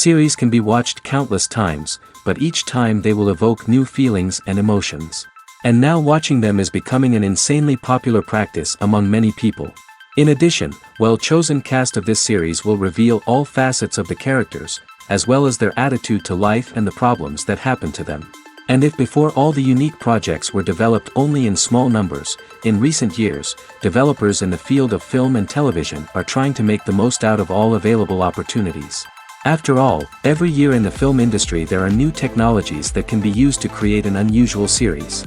Series can be watched countless times, but each time they will evoke new feelings and emotions. And now watching them is becoming an insanely popular practice among many people. In addition, well-chosen cast of this series will reveal all facets of the characters, as well as their attitude to life and the problems that happen to them. And if before all the unique projects were developed only in small numbers, in recent years, developers in the field of film and television are trying to make the most out of all available opportunities. After all, every year in the film industry there are new technologies that can be used to create an unusual series.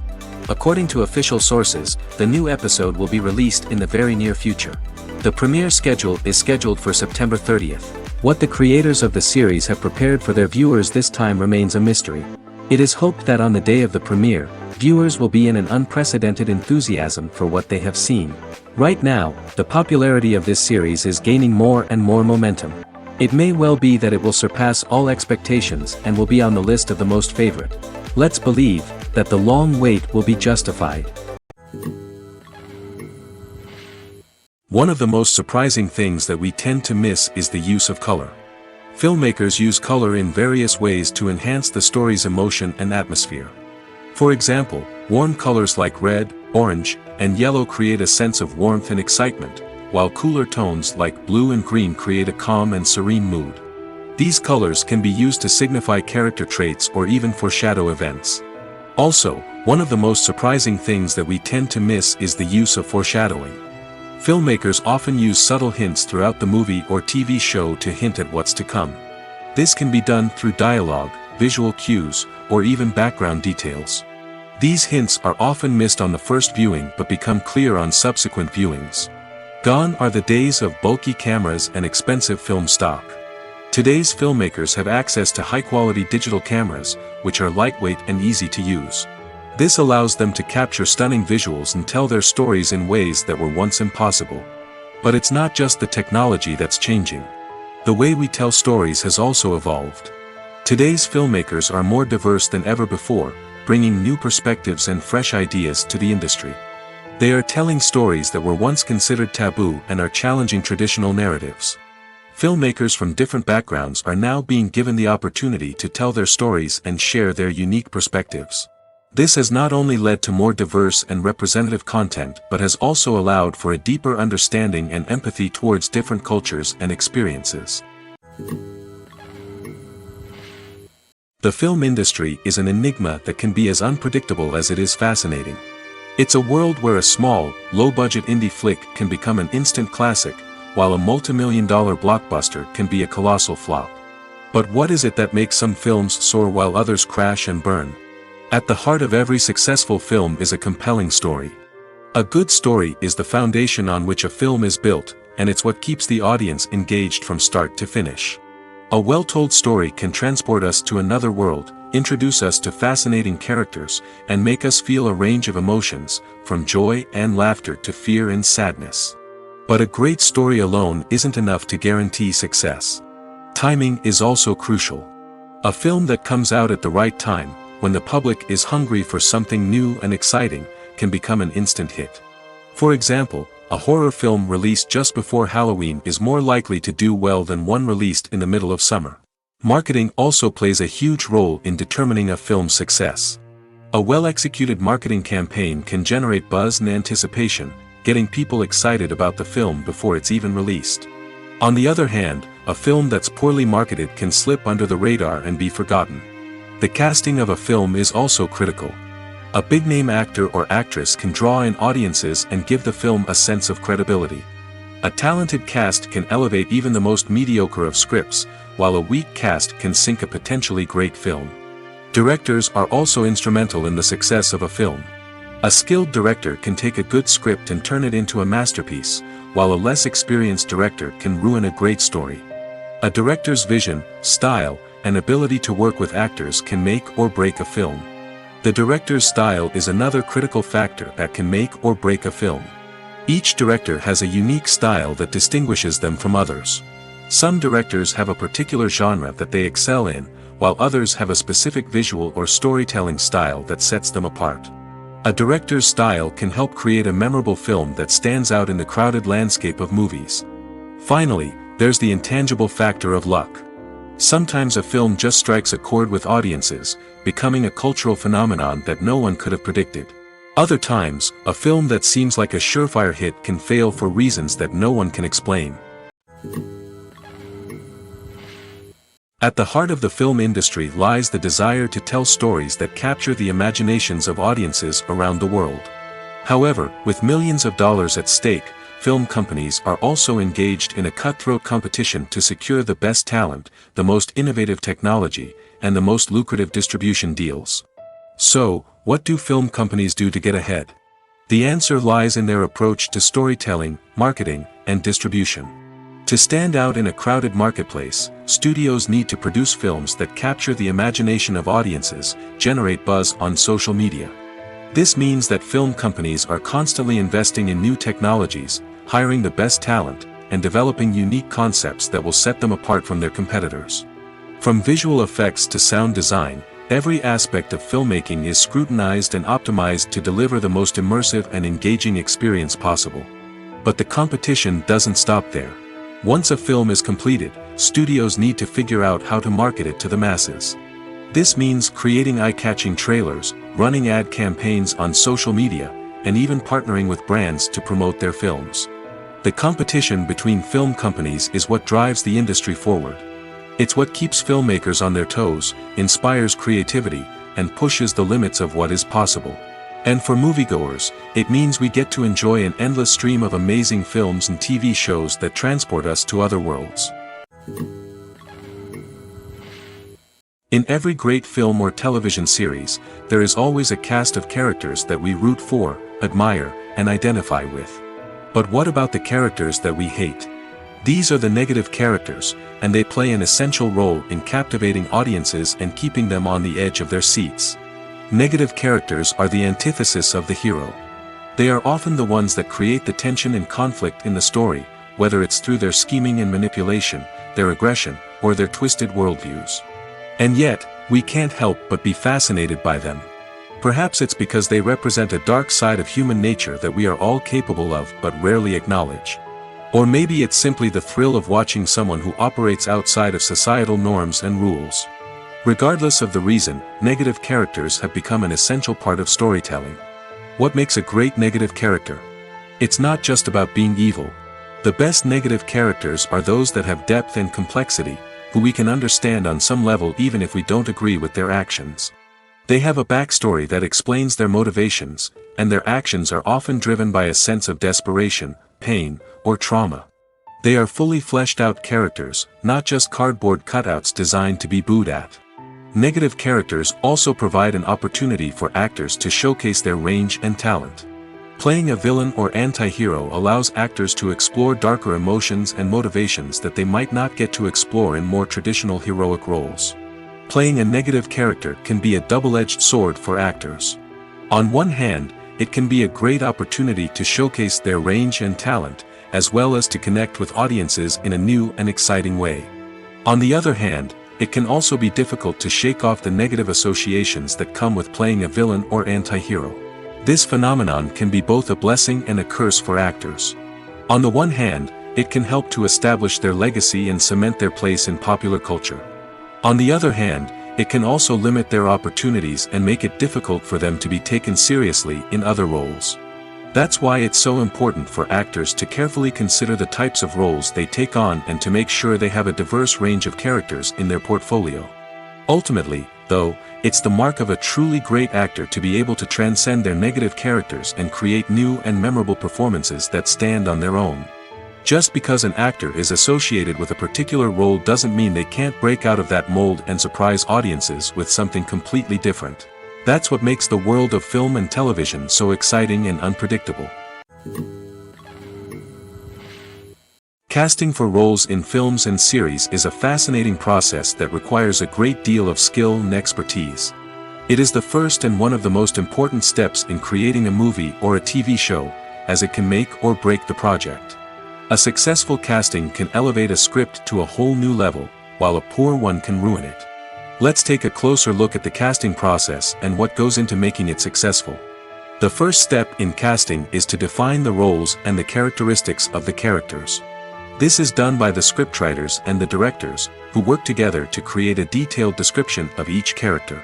According to official sources, the new episode will be released in the very near future. The premiere schedule is scheduled for September 30th. What the creators of the series have prepared for their viewers this time remains a mystery. It is hoped that on the day of the premiere, viewers will be in an unprecedented enthusiasm for what they have seen. Right now, the popularity of this series is gaining more and more momentum. It may well be that it will surpass all expectations and will be on the list of the most favorite. Let's believe that the long wait will be justified. One of the most surprising things that we tend to miss is the use of color. Filmmakers use color in various ways to enhance the story's emotion and atmosphere. For example, warm colors like red, orange, and yellow create a sense of warmth and excitement, while cooler tones like blue and green create a calm and serene mood. These colors can be used to signify character traits or even foreshadow events. Also, one of the most surprising things that we tend to miss is the use of foreshadowing. Filmmakers often use subtle hints throughout the movie or TV show to hint at what's to come. This can be done through dialogue, visual cues, or even background details. These hints are often missed on the first viewing but become clear on subsequent viewings. Gone are the days of bulky cameras and expensive film stock. Today's filmmakers have access to high-quality digital cameras, which are lightweight and easy to use. This allows them to capture stunning visuals and tell their stories in ways that were once impossible. But it's not just the technology that's changing. The way we tell stories has also evolved. Today's filmmakers are more diverse than ever before, bringing new perspectives and fresh ideas to the industry. They are telling stories that were once considered taboo and are challenging traditional narratives. Filmmakers from different backgrounds are now being given the opportunity to tell their stories and share their unique perspectives. This has not only led to more diverse and representative content but has also allowed for a deeper understanding and empathy towards different cultures and experiences. The film industry is an enigma that can be as unpredictable as it is fascinating. It's a world where a small, low-budget indie flick can become an instant classic, while a multi-million-dollar blockbuster can be a colossal flop. But what is it that makes some films soar while others crash and burn? At the heart of every successful film is a compelling story. A good story is the foundation on which a film is built, and it's what keeps the audience engaged from start to finish. A well-told story can transport us to another world, introduce us to fascinating characters, and make us feel a range of emotions, from joy and laughter to fear and sadness. But a great story alone isn't enough to guarantee success. Timing is also crucial. A film that comes out at the right time, when the public is hungry for something new and exciting, can become an instant hit. For example, a horror film released just before Halloween is more likely to do well than one released in the middle of summer. Marketing also plays a huge role in determining a film's success. A well-executed marketing campaign can generate buzz and anticipation, getting people excited about the film before it's even released. On the other hand, a film that's poorly marketed can slip under the radar and be forgotten. The casting of a film is also critical. A big-name actor or actress can draw in audiences and give the film a sense of credibility. A talented cast can elevate even the most mediocre of scripts, while a weak cast can sink a potentially great film. Directors are also instrumental in the success of a film. A skilled director can take a good script and turn it into a masterpiece, while a less experienced director can ruin a great story. A director's vision, style, and ability to work with actors can make or break a film. The director's style is another critical factor that can make or break a film. Each director has a unique style that distinguishes them from others. Some directors have a particular genre that they excel in, while others have a specific visual or storytelling style that sets them apart. A director's style can help create a memorable film that stands out in the crowded landscape of movies. Finally, there's the intangible factor of luck. Sometimes a film just strikes a chord with audiences, becoming a cultural phenomenon that no one could have predicted. Other times, a film that seems like a surefire hit can fail for reasons that no one can explain. At the heart of the film industry lies the desire to tell stories that capture the imaginations of audiences around the world. However, with millions of dollars at stake, film companies are also engaged in a cutthroat competition to secure the best talent, the most innovative technology, and the most lucrative distribution deals. So, what do film companies do to get ahead? The answer lies in their approach to storytelling, marketing, and distribution. To stand out in a crowded marketplace, studios need to produce films that capture the imagination of audiences, generate buzz on social media. This means that film companies are constantly investing in new technologies, hiring the best talent, and developing unique concepts that will set them apart from their competitors. From visual effects to sound design, every aspect of filmmaking is scrutinized and optimized to deliver the most immersive and engaging experience possible. But the competition doesn't stop there. Once a film is completed, studios need to figure out how to market it to the masses. This means creating eye-catching trailers, running ad campaigns on social media, and even partnering with brands to promote their films. The competition between film companies is what drives the industry forward. It's what keeps filmmakers on their toes, inspires creativity, and pushes the limits of what is possible. And for moviegoers, it means we get to enjoy an endless stream of amazing films and TV shows that transport us to other worlds. In every great film or television series, there is always a cast of characters that we root for, admire, and identify with. But what about the characters that we hate? These are the negative characters, and they play an essential role in captivating audiences and keeping them on the edge of their seats. Negative characters are the antithesis of the hero. They are often the ones that create the tension and conflict in the story, whether it's through their scheming and manipulation, their aggression, or their twisted worldviews. And yet, we can't help but be fascinated by them. Perhaps it's because they represent a dark side of human nature that we are all capable of but rarely acknowledge. Or maybe it's simply the thrill of watching someone who operates outside of societal norms and rules. Regardless of the reason, negative characters have become an essential part of storytelling. What makes a great negative character? It's not just about being evil. The best negative characters are those that have depth and complexity, who we can understand on some level even if we don't agree with their actions. They have a backstory that explains their motivations, and their actions are often driven by a sense of desperation, pain, or trauma. They are fully fleshed out characters, not just cardboard cutouts designed to be booed at. Negative characters also provide an opportunity for actors to showcase their range and talent. Playing a villain or anti-hero allows actors to explore darker emotions and motivations that they might not get to explore in more traditional heroic roles. Playing a negative character can be a double-edged sword for actors. On one hand, it can be a great opportunity to showcase their range and talent, as well as to connect with audiences in a new and exciting way. On the other hand, it can also be difficult to shake off the negative associations that come with playing a villain or anti-hero. This phenomenon can be both a blessing and a curse for actors. On the one hand, it can help to establish their legacy and cement their place in popular culture. On the other hand, it can also limit their opportunities and make it difficult for them to be taken seriously in other roles. That's why it's so important for actors to carefully consider the types of roles they take on and to make sure they have a diverse range of characters in their portfolio. Ultimately, though, it's the mark of a truly great actor to be able to transcend their negative characters and create new and memorable performances that stand on their own. Just because an actor is associated with a particular role doesn't mean they can't break out of that mold and surprise audiences with something completely different. That's what makes the world of film and television so exciting and unpredictable. Casting for roles in films and series is a fascinating process that requires a great deal of skill and expertise. It is the first and one of the most important steps in creating a movie or a TV show, as it can make or break the project. A successful casting can elevate a script to a whole new level, while a poor one can ruin it. Let's take a closer look at the casting process and what goes into making it successful. The first step in casting is to define the roles and the characteristics of the characters. This is done by the scriptwriters and the directors, who work together to create a detailed description of each character.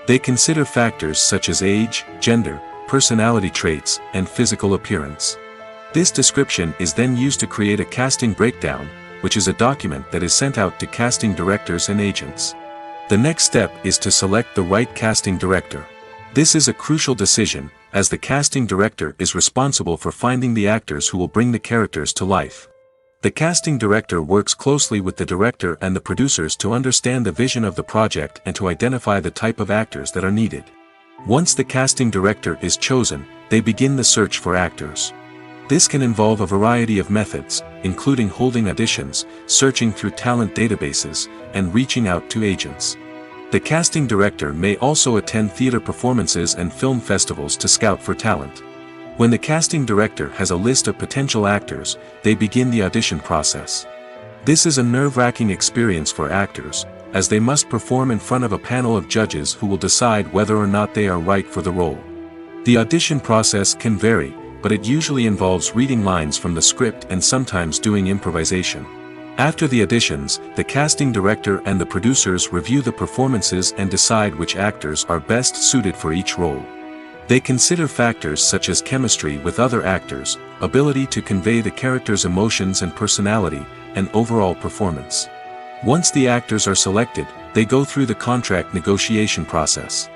They consider factors such as age, gender, personality traits, and physical appearance. This description is then used to create a casting breakdown, which is a document that is sent out to casting directors and agents. The next step is to select the right casting director. This is a crucial decision, as the casting director is responsible for finding the actors who will bring the characters to life. The casting director works closely with the director and the producers to understand the vision of the project and to identify the type of actors that are needed. Once the casting director is chosen, they begin the search for actors. This can involve a variety of methods, including holding auditions, searching through talent databases, and reaching out to agents. The casting director may also attend theater performances and film festivals to scout for talent. When the casting director has a list of potential actors, they begin the audition process. This is a nerve-wracking experience for actors, as they must perform in front of a panel of judges who will decide whether or not they are right for the role. The audition process can vary, but it usually involves reading lines from the script and sometimes doing improvisation. After the auditions, the casting director and the producers review the performances and decide which actors are best suited for each role. They consider factors such as chemistry with other actors, ability to convey the character's emotions and personality, and overall performance. Once the actors are selected, they go through the contract negotiation process.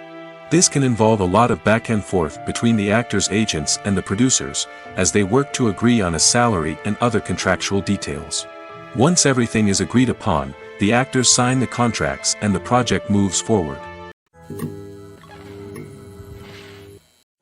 This can involve a lot of back and forth between the actors' agents and the producers, as they work to agree on a salary and other contractual details. Once everything is agreed upon, the actors sign the contracts and the project moves forward.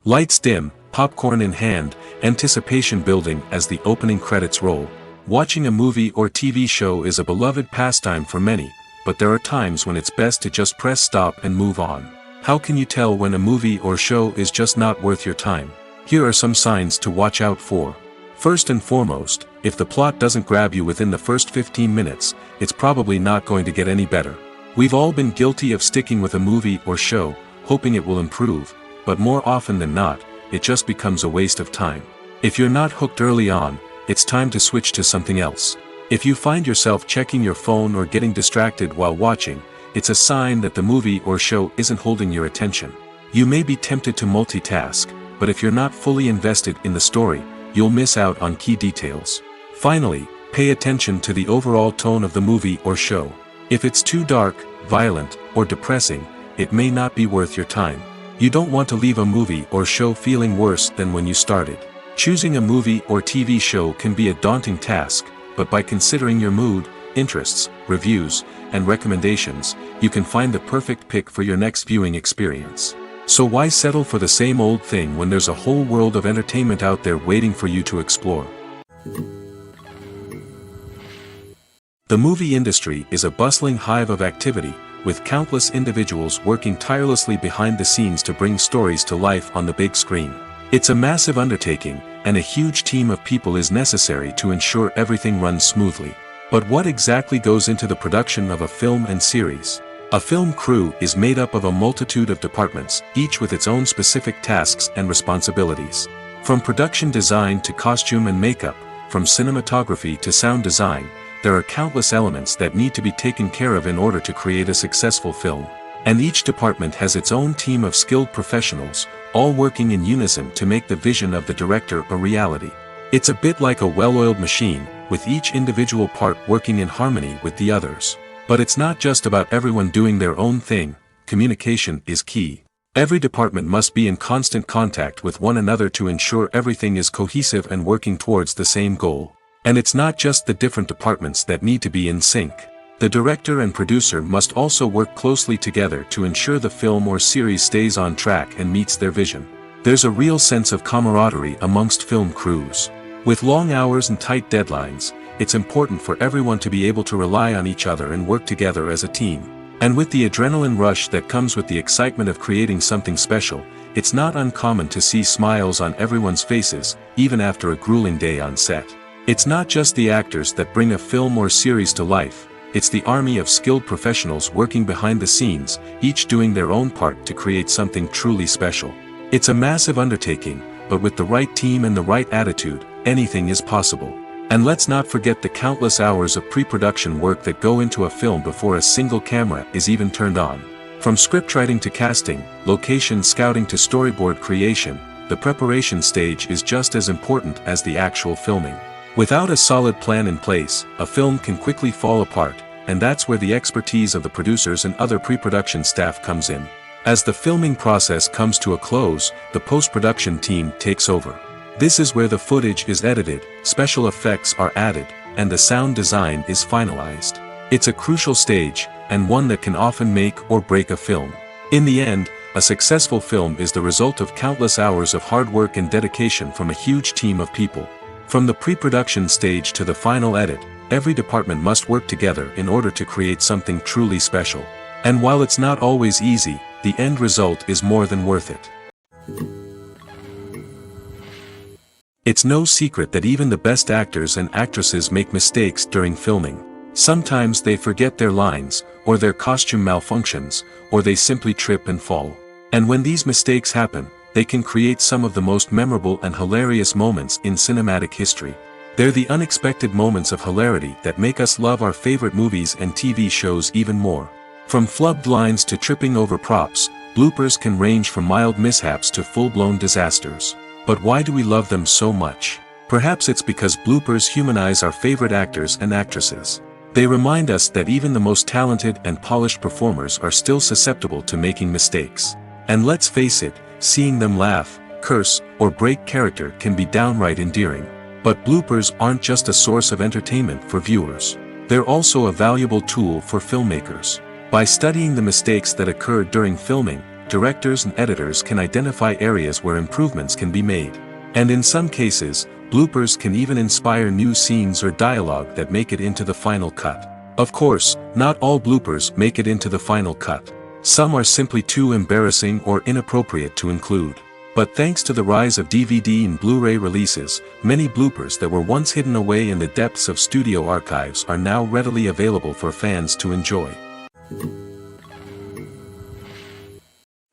Lights dim, popcorn in hand, anticipation building as the opening credits roll. Watching a movie or TV show is a beloved pastime for many, but there are times when it's best to just press stop and move on. How can you tell when a movie or show is just not worth your time? Here are some signs to watch out for. First and foremost, if the plot doesn't grab you within the first 15 minutes, it's probably not going to get any better. We've all been guilty of sticking with a movie or show, hoping it will improve, but more often than not, it just becomes a waste of time. If you're not hooked early on, it's time to switch to something else. If you find yourself checking your phone or getting distracted while watching, it's a sign that the movie or show isn't holding your attention. You may be tempted to multitask, but if you're not fully invested in the story, you'll miss out on key details. Finally, pay attention to the overall tone of the movie or show. If it's too dark, violent, or depressing, it may not be worth your time. You don't want to leave a movie or show feeling worse than when you started. Choosing a movie or TV show can be a daunting task, but by considering your mood, interests, reviews, and recommendations, you can find the perfect pick for your next viewing experience. So why settle for the same old thing when there's a whole world of entertainment out there waiting for you to explore? The movie industry is a bustling hive of activity, with countless individuals working tirelessly behind the scenes to bring stories to life on the big screen. It's a massive undertaking, and a huge team of people is necessary to ensure everything runs smoothly. But what exactly goes into the production of a film and series? A film crew is made up of a multitude of departments, each with its own specific tasks and responsibilities. From production design to costume and makeup, from cinematography to sound design, there are countless elements that need to be taken care of in order to create a successful film. And each department has its own team of skilled professionals, all working in unison to make the vision of the director a reality. It's a bit like a well-oiled machine, with each individual part working in harmony with the others. But it's not just about everyone doing their own thing. Communication is key. Every department must be in constant contact with one another to ensure everything is cohesive and working towards the same goal. And it's not just the different departments that need to be in sync. The director and producer must also work closely together to ensure the film or series stays on track and meets their vision. There's a real sense of camaraderie amongst film crews. With long hours and tight deadlines, it's important for everyone to be able to rely on each other and work together as a team. And with the adrenaline rush that comes with the excitement of creating something special, it's not uncommon to see smiles on everyone's faces, even after a grueling day on set. It's not just the actors that bring a film or series to life, it's the army of skilled professionals working behind the scenes, each doing their own part to create something truly special. It's a massive undertaking, but with the right team and the right attitude, anything is possible. And let's not forget the countless hours of pre-production work that go into a film before a single camera is even turned on. From scriptwriting to casting, location scouting to storyboard creation, the preparation stage is just as important as the actual filming. Without a solid plan in place, a film can quickly fall apart, and that's where the expertise of the producers and other pre-production staff comes in. As the filming process comes to a close, the post-production team takes over. This is where the footage is edited, special effects are added, and the sound design is finalized. It's a crucial stage, and one that can often make or break a film. In the end, a successful film is the result of countless hours of hard work and dedication from a huge team of people. From the pre-production stage to the final edit, every department must work together in order to create something truly special. And while it's not always easy, the end result is more than worth it. It's no secret that even the best actors and actresses make mistakes during filming. Sometimes they forget their lines, or their costume malfunctions, or they simply trip and fall. And when these mistakes happen, they can create some of the most memorable and hilarious moments in cinematic history. They're the unexpected moments of hilarity that make us love our favorite movies and TV shows even more. From flubbed lines to tripping over props, bloopers can range from mild mishaps to full-blown disasters. But why do we love them so much? Perhaps it's because bloopers humanize our favorite actors and actresses. They remind us that even the most talented and polished performers are still susceptible to making mistakes. And let's face it, seeing them laugh, curse, or break character can be downright endearing. But bloopers aren't just a source of entertainment for viewers. They're also a valuable tool for filmmakers. By studying the mistakes that occur during filming, directors and editors can identify areas where improvements can be made. And in some cases, bloopers can even inspire new scenes or dialogue that make it into the final cut. Of course, not all bloopers make it into the final cut. Some are simply too embarrassing or inappropriate to include. But thanks to the rise of DVD and Blu-ray releases, many bloopers that were once hidden away in the depths of studio archives are now readily available for fans to enjoy.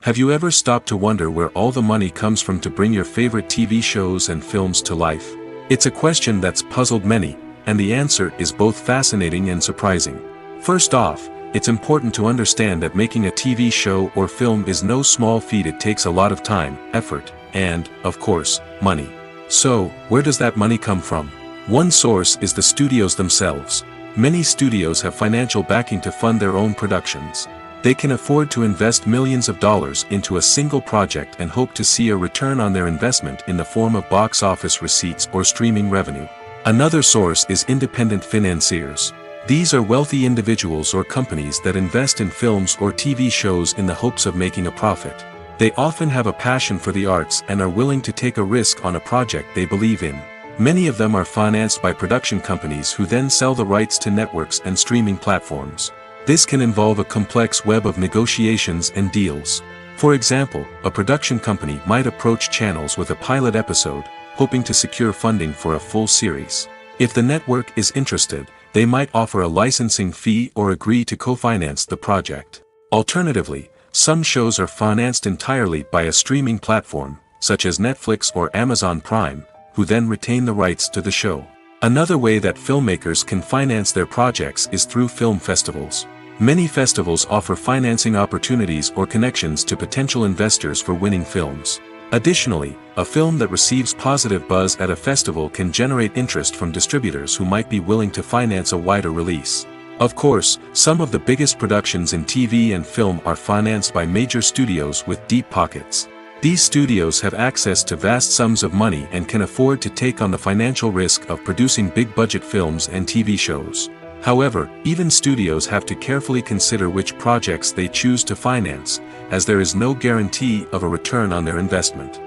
Have you ever stopped to wonder where all the money comes from to bring your favorite TV shows and films to life? It's a question that's puzzled many, and the answer is both fascinating and surprising. First off, it's important to understand that making a TV show or film is no small feat. It takes a lot of time, effort, and, of course, money. So, where does that money come from? One source is the studios themselves. Many studios have financial backing to fund their own productions. They can afford to invest millions of dollars into a single project and hope to see a return on their investment in the form of box office receipts or streaming revenue. Another source is independent financiers. These are wealthy individuals or companies that invest in films or TV shows in the hopes of making a profit. They often have a passion for the arts and are willing to take a risk on a project they believe in. Many of them are financed by production companies who then sell the rights to networks and streaming platforms. This can involve a complex web of negotiations and deals. For example, a production company might approach channels with a pilot episode, hoping to secure funding for a full series. If the network is interested, they might offer a licensing fee or agree to co-finance the project. Alternatively, some shows are financed entirely by a streaming platform, such as Netflix or Amazon Prime, who then retain the rights to the show. Another way that filmmakers can finance their projects is through film festivals. Many festivals offer financing opportunities or connections to potential investors for winning films. Additionally, a film that receives positive buzz at a festival can generate interest from distributors who might be willing to finance a wider release. Of course, some of the biggest productions in TV and film are financed by major studios with deep pockets. These studios have access to vast sums of money and can afford to take on the financial risk of producing big-budget films and TV shows. However, even studios have to carefully consider which projects they choose to finance, as there is no guarantee of a return on their investment.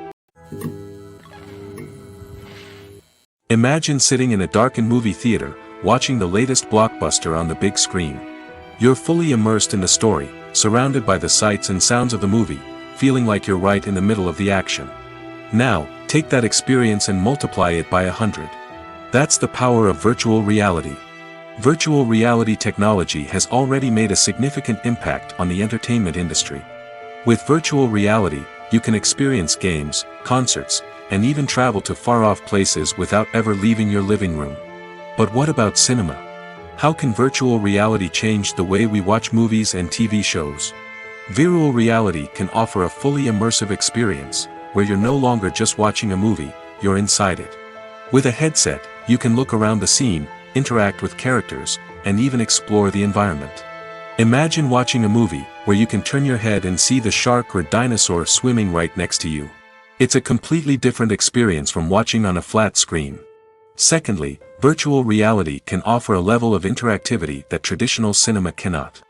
Imagine sitting in a darkened movie theater, watching the latest blockbuster on the big screen. You're fully immersed in the story, surrounded by the sights and sounds of the movie, feeling like you're right in the middle of the action. Now, take that experience and multiply it by 100. That's the power of virtual reality. Virtual reality technology has already made a significant impact on the entertainment industry. With virtual reality, you can experience games, concerts, and even travel to far-off places without ever leaving your living room. But what about cinema? How can virtual reality change the way we watch movies and TV shows? Virtual reality can offer a fully immersive experience, where you're no longer just watching a movie, you're inside it. With a headset, you can look around the scene, interact with characters, and even explore the environment. Imagine watching a movie, where you can turn your head and see the shark or dinosaur swimming right next to you. It's a completely different experience from watching on a flat screen. Secondly, virtual reality can offer a level of interactivity that traditional cinema cannot.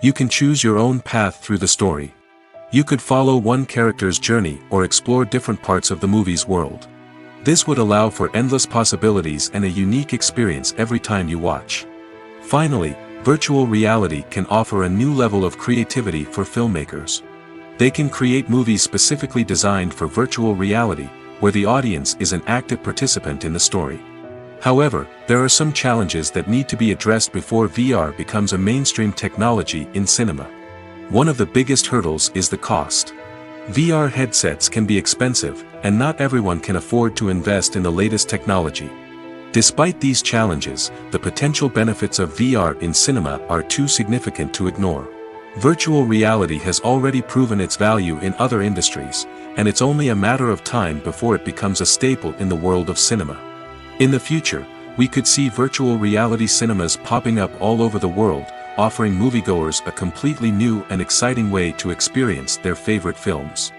You can choose your own path through the story. You could follow one character's journey or explore different parts of the movie's world. This would allow for endless possibilities and a unique experience every time you watch. Finally, virtual reality can offer a new level of creativity for filmmakers. They can create movies specifically designed for virtual reality, where the audience is an active participant in the story. However, there are some challenges that need to be addressed before VR becomes a mainstream technology in cinema. One of the biggest hurdles is the cost. VR headsets can be expensive, and not everyone can afford to invest in the latest technology. Despite these challenges, the potential benefits of VR in cinema are too significant to ignore. Virtual reality has already proven its value in other industries, and it's only a matter of time before it becomes a staple in the world of cinema. In the future, we could see virtual reality cinemas popping up all over the world, offering moviegoers a completely new and exciting way to experience their favorite films.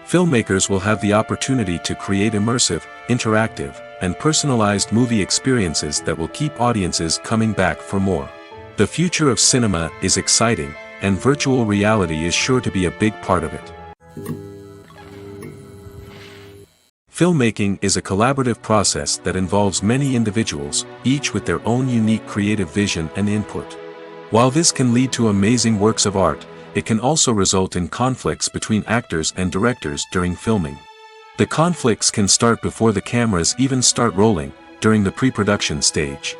Filmmakers will have the opportunity to create immersive, interactive, and personalized movie experiences that will keep audiences coming back for more. The future of cinema is exciting, and virtual reality is sure to be a big part of it. Filmmaking is a collaborative process that involves many individuals, each with their own unique creative vision and input. While this can lead to amazing works of art, it can also result in conflicts between actors and directors during filming. The conflicts can start before the cameras even start rolling, during the pre-production stage.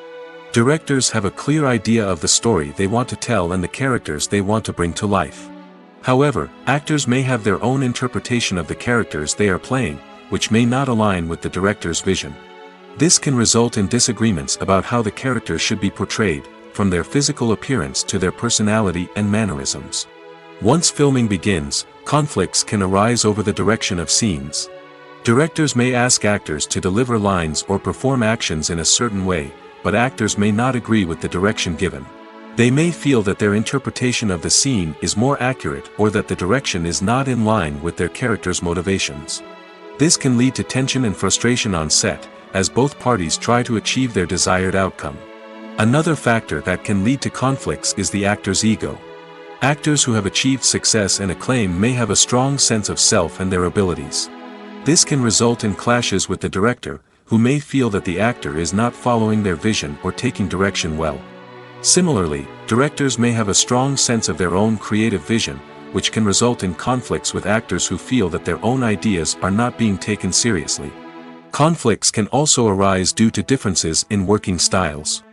Directors have a clear idea of the story they want to tell and the characters they want to bring to life. However, actors may have their own interpretation of the characters they are playing, which may not align with the director's vision. This can result in disagreements about how the characters should be portrayed, from their physical appearance to their personality and mannerisms. Once filming begins, conflicts can arise over the direction of scenes. Directors may ask actors to deliver lines or perform actions in a certain way, but actors may not agree with the direction given. They may feel that their interpretation of the scene is more accurate or that the direction is not in line with their character's motivations. This can lead to tension and frustration on set, as both parties try to achieve their desired outcome. Another factor that can lead to conflicts is the actor's ego. Actors who have achieved success and acclaim may have a strong sense of self and their abilities. This can result in clashes with the director, who may feel that the actor is not following their vision or taking direction well. Similarly, directors may have a strong sense of their own creative vision, which can result in conflicts with actors who feel that their own ideas are not being taken seriously. Conflicts can also arise due to differences in working styles.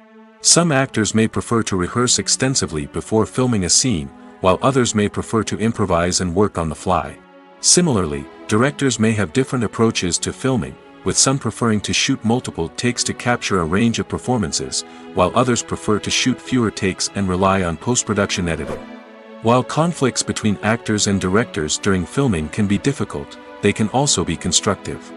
Some actors may prefer to rehearse extensively before filming a scene, while others may prefer to improvise and work on the fly. Similarly, directors may have different approaches to filming, with some preferring to shoot multiple takes to capture a range of performances, while others prefer to shoot fewer takes and rely on post-production editing. While conflicts between actors and directors during filming can be difficult, they can also be constructive.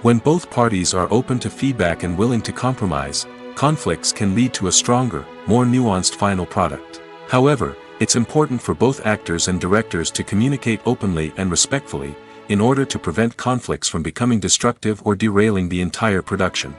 When both parties are open to feedback and willing to compromise, conflicts can lead to a stronger, more nuanced final product. However, it's important for both actors and directors to communicate openly and respectfully, in order to prevent conflicts from becoming destructive or derailing the entire production.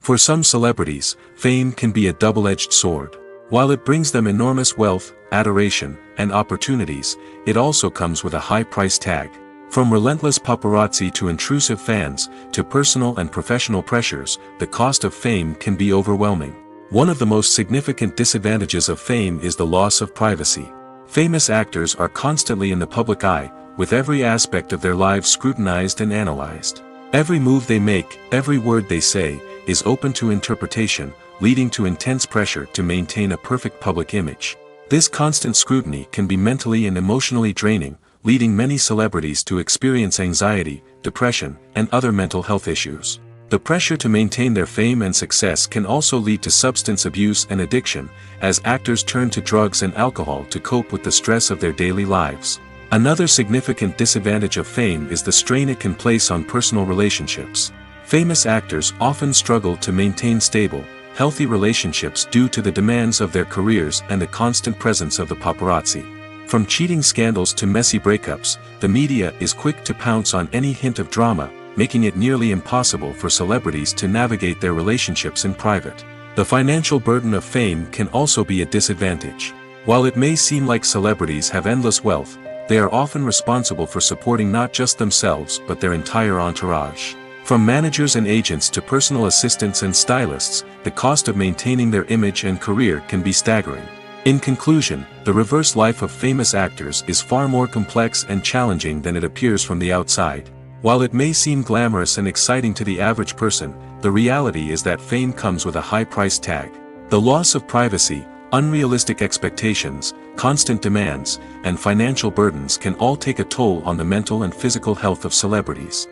For some celebrities, fame can be a double-edged sword. While it brings them enormous wealth, adoration, and opportunities, it also comes with a high price tag. From relentless paparazzi to intrusive fans, to personal and professional pressures, the cost of fame can be overwhelming. One of the most significant disadvantages of fame is the loss of privacy. Famous actors are constantly in the public eye, with every aspect of their lives scrutinized and analyzed. Every move they make, every word they say, is open to interpretation, leading to intense pressure to maintain a perfect public image. This constant scrutiny can be mentally and emotionally draining, leading many celebrities to experience anxiety, depression, and other mental health issues. The pressure to maintain their fame and success can also lead to substance abuse and addiction, as actors turn to drugs and alcohol to cope with the stress of their daily lives. Another significant disadvantage of fame is the strain it can place on personal relationships. Famous actors often struggle to maintain stable, healthy relationships due to the demands of their careers and the constant presence of the paparazzi. From cheating scandals to messy breakups, the media is quick to pounce on any hint of drama, making it nearly impossible for celebrities to navigate their relationships in private. The financial burden of fame can also be a disadvantage. While it may seem like celebrities have endless wealth, they are often responsible for supporting not just themselves but their entire entourage. From managers and agents to personal assistants and stylists, the cost of maintaining their image and career can be staggering. In conclusion, the reverse life of famous actors is far more complex and challenging than it appears from the outside. While it may seem glamorous and exciting to the average person, the reality is that fame comes with a high price tag. The loss of privacy, unrealistic expectations, constant demands, and financial burdens can all take a toll on the mental and physical health of celebrities.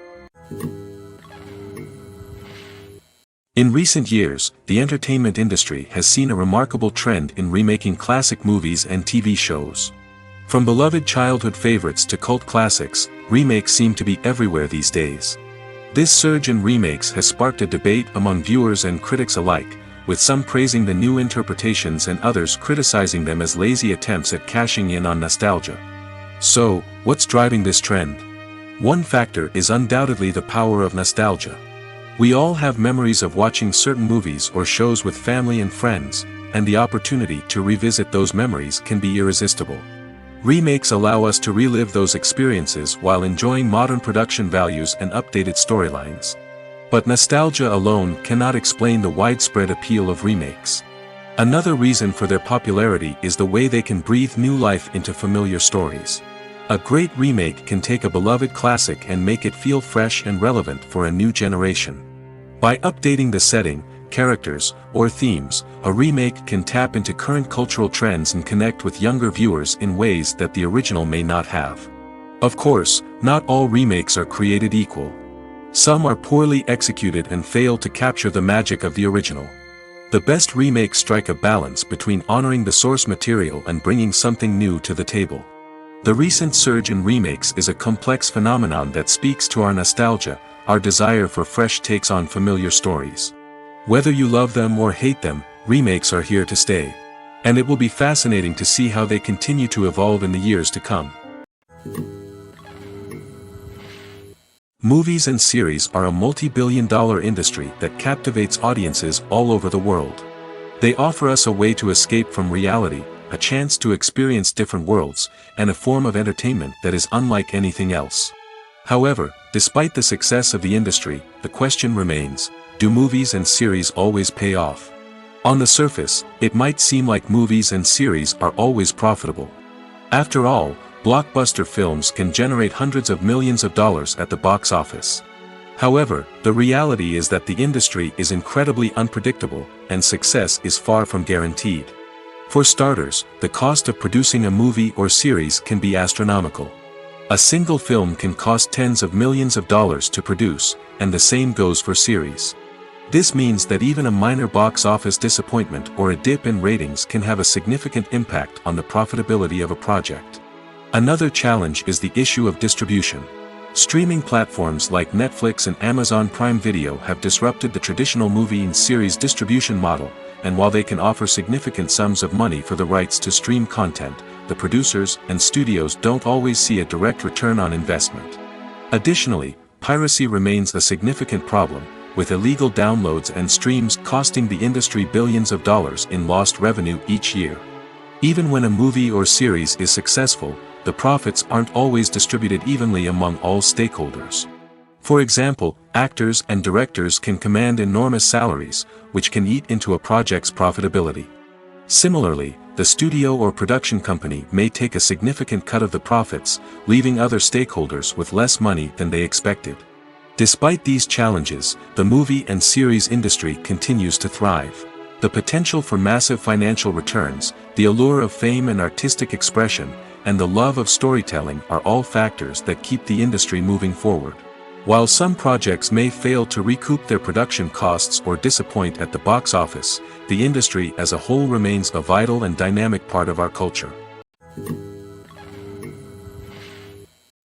In recent years, the entertainment industry has seen a remarkable trend in remaking classic movies and TV shows. From beloved childhood favorites to cult classics, remakes seem to be everywhere these days. This surge in remakes has sparked a debate among viewers and critics alike, with some praising the new interpretations and others criticizing them as lazy attempts at cashing in on nostalgia. So, what's driving this trend? One factor is undoubtedly the power of nostalgia. We all have memories of watching certain movies or shows with family and friends, and the opportunity to revisit those memories can be irresistible. Remakes allow us to relive those experiences while enjoying modern production values and updated storylines. But nostalgia alone cannot explain the widespread appeal of remakes. Another reason for their popularity is the way they can breathe new life into familiar stories. A great remake can take a beloved classic and make it feel fresh and relevant for a new generation. By updating the setting, characters, or themes, a remake can tap into current cultural trends and connect with younger viewers in ways that the original may not have. Of course, not all remakes are created equal. Some are poorly executed and fail to capture the magic of the original. The best remakes strike a balance between honoring the source material and bringing something new to the table. The recent surge in remakes is a complex phenomenon that speaks to our nostalgia, our desire for fresh takes on familiar stories. Whether you love them or hate them, remakes are here to stay. And it will be fascinating to see how they continue to evolve in the years to come. Movies and series are a multi-billion-dollar industry that captivates audiences all over the world. They offer us a way to escape from reality, a chance to experience different worlds, and a form of entertainment that is unlike anything else. However, despite the success of the industry, the question remains, do movies and series always pay off? On the surface, it might seem like movies and series are always profitable. After all, blockbuster films can generate hundreds of millions of dollars at the box office. However, the reality is that the industry is incredibly unpredictable, and success is far from guaranteed. For starters, the cost of producing a movie or series can be astronomical. A single film can cost tens of millions of dollars to produce, and the same goes for series. This means that even a minor box office disappointment or a dip in ratings can have a significant impact on the profitability of a project. Another challenge is the issue of distribution. Streaming platforms like Netflix and Amazon Prime Video have disrupted the traditional movie and series distribution model, and while they can offer significant sums of money for the rights to stream content, the producers and studios don't always see a direct return on investment. Additionally, piracy remains a significant problem, with illegal downloads and streams costing the industry billions of dollars in lost revenue each year. Even when a movie or series is successful, the profits aren't always distributed evenly among all stakeholders. For example, actors and directors can command enormous salaries, which can eat into a project's profitability. Similarly, the studio or production company may take a significant cut of the profits, leaving other stakeholders with less money than they expected. Despite these challenges, the movie and series industry continues to thrive. The potential for massive financial returns, the allure of fame and artistic expression, and the love of storytelling are all factors that keep the industry moving forward. While some projects may fail to recoup their production costs or disappoint at the box office, the industry as a whole remains a vital and dynamic part of our culture.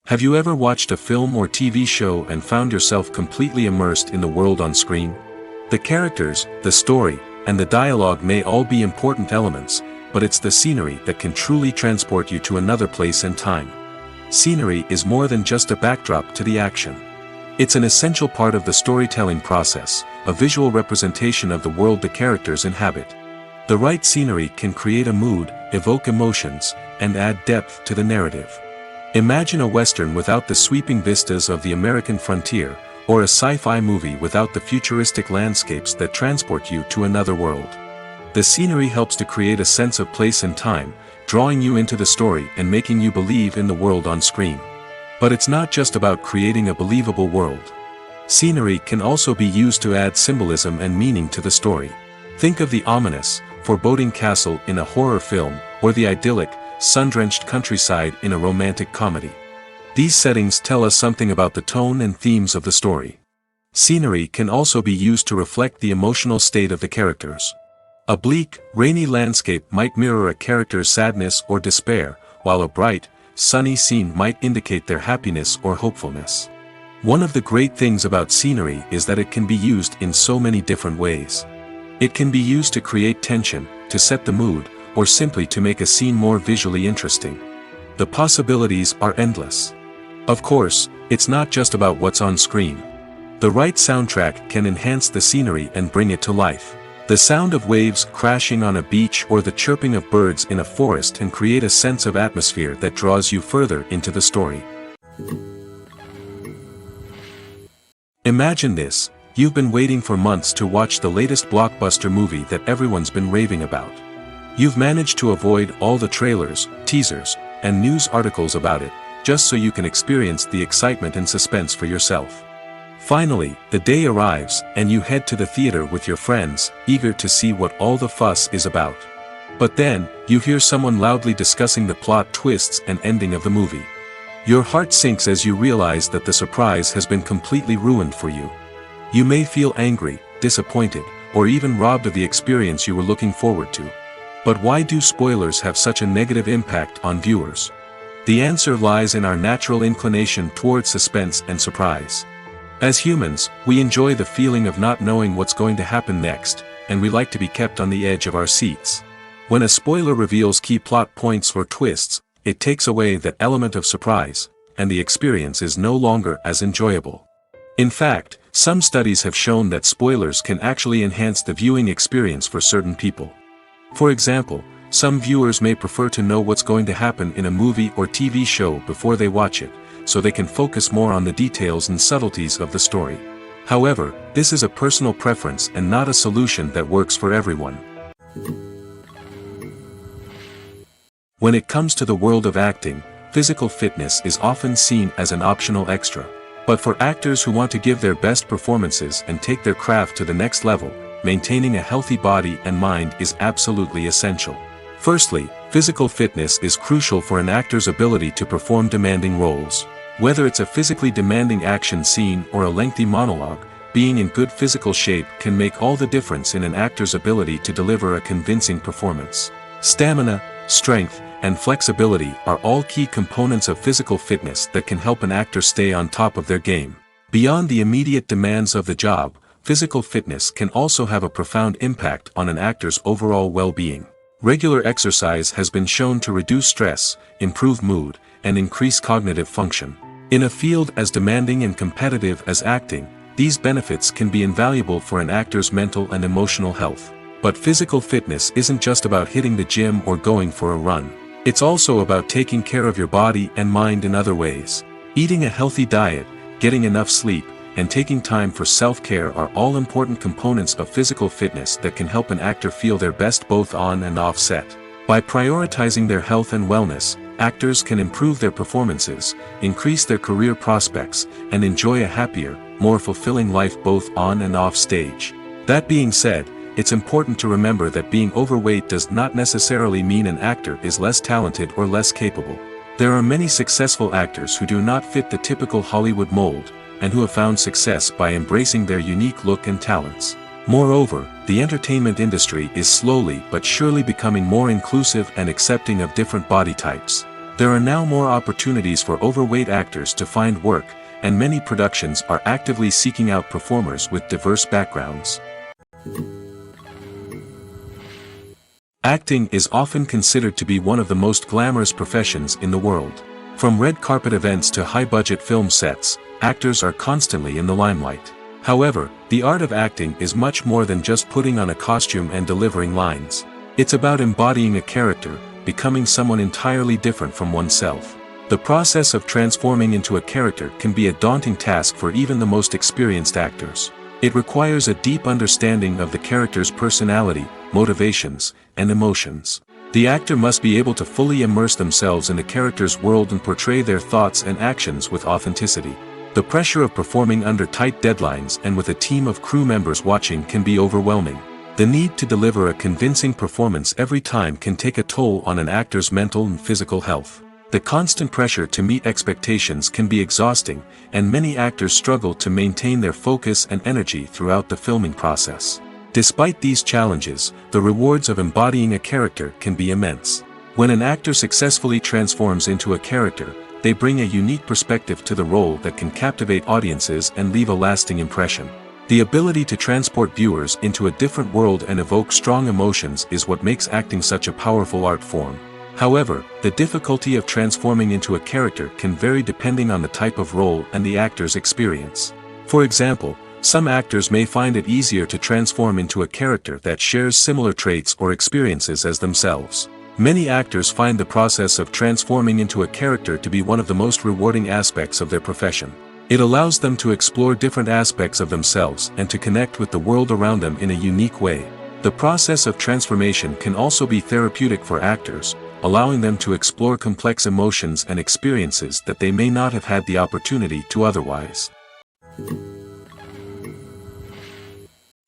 Have you ever watched a film or TV show and found yourself completely immersed in the world on screen? The characters, the story, and the dialogue may all be important elements, but it's the scenery that can truly transport you to another place and time. Scenery is more than just a backdrop to the action. It's an essential part of the storytelling process, a visual representation of the world the characters inhabit. The right scenery can create a mood, evoke emotions, and add depth to the narrative. Imagine a Western without the sweeping vistas of the American frontier, or a sci-fi movie without the futuristic landscapes that transport you to another world. The scenery helps to create a sense of place and time, drawing you into the story and making you believe in the world on screen. But it's not just about creating a believable world. Scenery can also be used to add symbolism and meaning to the story. Think of the ominous, foreboding castle in a horror film, or the idyllic, sun-drenched countryside in a romantic comedy. These settings tell us something about the tone and themes of the story. Scenery can also be used to reflect the emotional state of the characters. A bleak, rainy landscape might mirror a character's sadness or despair, while a bright, sunny scene might indicate their happiness or hopefulness. One of the great things about scenery is that it can be used in so many different ways. It can be used to create tension, to set the mood, or simply to make a scene more visually interesting. The possibilities are endless. Of course, it's not just about what's on screen. The right soundtrack can enhance the scenery and bring it to life. The sound of waves crashing on a beach or the chirping of birds in a forest can create a sense of atmosphere that draws you further into the story. Imagine this: you've been waiting for months to watch the latest blockbuster movie that everyone's been raving about. You've managed to avoid all the trailers, teasers, and news articles about it, just so you can experience the excitement and suspense for yourself. Finally, the day arrives, and you head to the theater with your friends, eager to see what all the fuss is about. But then, you hear someone loudly discussing the plot twists and ending of the movie. Your heart sinks as you realize that the surprise has been completely ruined for you. You may feel angry, disappointed, or even robbed of the experience you were looking forward to. But why do spoilers have such a negative impact on viewers? The answer lies in our natural inclination towards suspense and surprise. As humans, we enjoy the feeling of not knowing what's going to happen next, and we like to be kept on the edge of our seats. When a spoiler reveals key plot points or twists, it takes away that element of surprise, and the experience is no longer as enjoyable. In fact, some studies have shown that spoilers can actually enhance the viewing experience for certain people. For example, some viewers may prefer to know what's going to happen in a movie or TV show before they watch it, so they can focus more on the details and subtleties of the story. However, this is a personal preference and not a solution that works for everyone. When it comes to the world of acting, physical fitness is often seen as an optional extra. But for actors who want to give their best performances and take their craft to the next level, maintaining a healthy body and mind is absolutely essential. Firstly, physical fitness is crucial for an actor's ability to perform demanding roles. Whether it's a physically demanding action scene or a lengthy monologue, being in good physical shape can make all the difference in an actor's ability to deliver a convincing performance. Stamina, strength, and flexibility are all key components of physical fitness that can help an actor stay on top of their game. Beyond the immediate demands of the job, physical fitness can also have a profound impact on an actor's overall well-being. Regular exercise has been shown to reduce stress, improve mood, and increase cognitive function. In a field as demanding and competitive as acting, these benefits can be invaluable for an actor's mental and emotional health. But physical fitness isn't just about hitting the gym or going for a run. It's also about taking care of your body and mind in other ways. Eating a healthy diet, getting enough sleep, and taking time for self-care are all important components of physical fitness that can help an actor feel their best both on and off set. By prioritizing their health and wellness, actors can improve their performances, increase their career prospects, and enjoy a happier, more fulfilling life both on and off stage. That being said, it's important to remember that being overweight does not necessarily mean an actor is less talented or less capable. There are many successful actors who do not fit the typical Hollywood mold, and who have found success by embracing their unique look and talents. Moreover, the entertainment industry is slowly but surely becoming more inclusive and accepting of different body types. There are now more opportunities for overweight actors to find work, and many productions are actively seeking out performers with diverse backgrounds. Acting is often considered to be one of the most glamorous professions in the world. From red carpet events to high-budget film sets, actors are constantly in the limelight. However, the art of acting is much more than just putting on a costume and delivering lines. It's about embodying a character, becoming someone entirely different from oneself. The process of transforming into a character can be a daunting task for even the most experienced actors. It requires a deep understanding of the character's personality, motivations, and emotions. The actor must be able to fully immerse themselves in the character's world and portray their thoughts and actions with authenticity. The pressure of performing under tight deadlines and with a team of crew members watching can be overwhelming. The need to deliver a convincing performance every time can take a toll on an actor's mental and physical health. The constant pressure to meet expectations can be exhausting, and many actors struggle to maintain their focus and energy throughout the filming process. Despite these challenges, the rewards of embodying a character can be immense. When an actor successfully transforms into a character, they bring a unique perspective to the role that can captivate audiences and leave a lasting impression. The ability to transport viewers into a different world and evoke strong emotions is what makes acting such a powerful art form. However, the difficulty of transforming into a character can vary depending on the type of role and the actor's experience. For example, some actors may find it easier to transform into a character that shares similar traits or experiences as themselves. Many actors find the process of transforming into a character to be one of the most rewarding aspects of their profession. It allows them to explore different aspects of themselves and to connect with the world around them in a unique way. The process of transformation can also be therapeutic for actors, allowing them to explore complex emotions and experiences that they may not have had the opportunity to otherwise.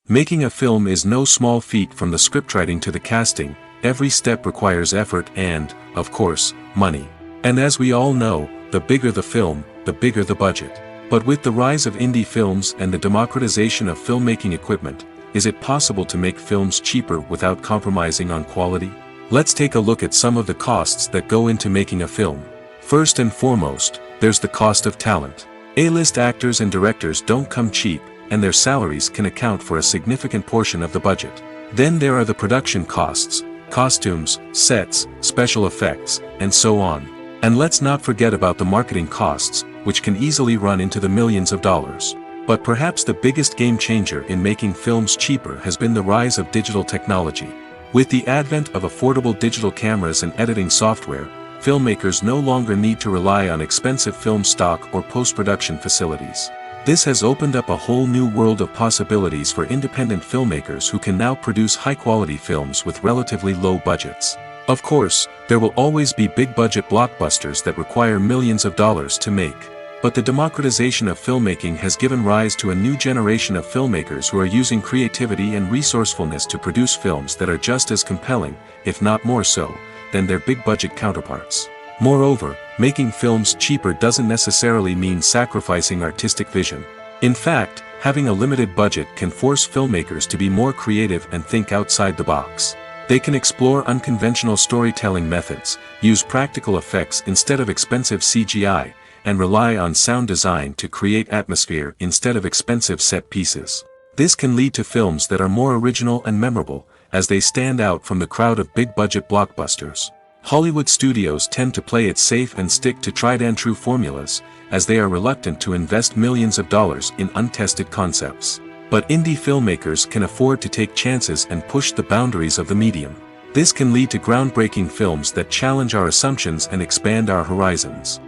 Making a film is no small feat. From the scriptwriting to the casting, every step requires effort and, of course, money. And as we all know, the bigger the film, the bigger the budget. But with the rise of indie films and the democratization of filmmaking equipment, is it possible to make films cheaper without compromising on quality? Let's take a look at some of the costs that go into making a film. First and foremost, there's the cost of talent. A-list actors and directors don't come cheap, and their salaries can account for a significant portion of the budget. Then there are the production costs, costumes, sets, special effects, and so on. And let's not forget about the marketing costs, which can easily run into the millions of dollars. But perhaps the biggest game changer in making films cheaper has been the rise of digital technology. With the advent of affordable digital cameras and editing software, filmmakers no longer need to rely on expensive film stock or post-production facilities. This has opened up a whole new world of possibilities for independent filmmakers who can now produce high-quality films with relatively low budgets. Of course, there will always be big-budget blockbusters that require millions of dollars to make. But the democratization of filmmaking has given rise to a new generation of filmmakers who are using creativity and resourcefulness to produce films that are just as compelling, if not more so, than their big-budget counterparts. Moreover, making films cheaper doesn't necessarily mean sacrificing artistic vision. In fact, having a limited budget can force filmmakers to be more creative and think outside the box. They can explore unconventional storytelling methods, use practical effects instead of expensive CGI, and rely on sound design to create atmosphere instead of expensive set pieces. This can lead to films that are more original and memorable, as they stand out from the crowd of big-budget blockbusters. Hollywood studios tend to play it safe and stick to tried-and-true formulas, as they are reluctant to invest millions of dollars in untested concepts. But indie filmmakers can afford to take chances and push the boundaries of the medium. This can lead to groundbreaking films that challenge our assumptions and expand our horizons.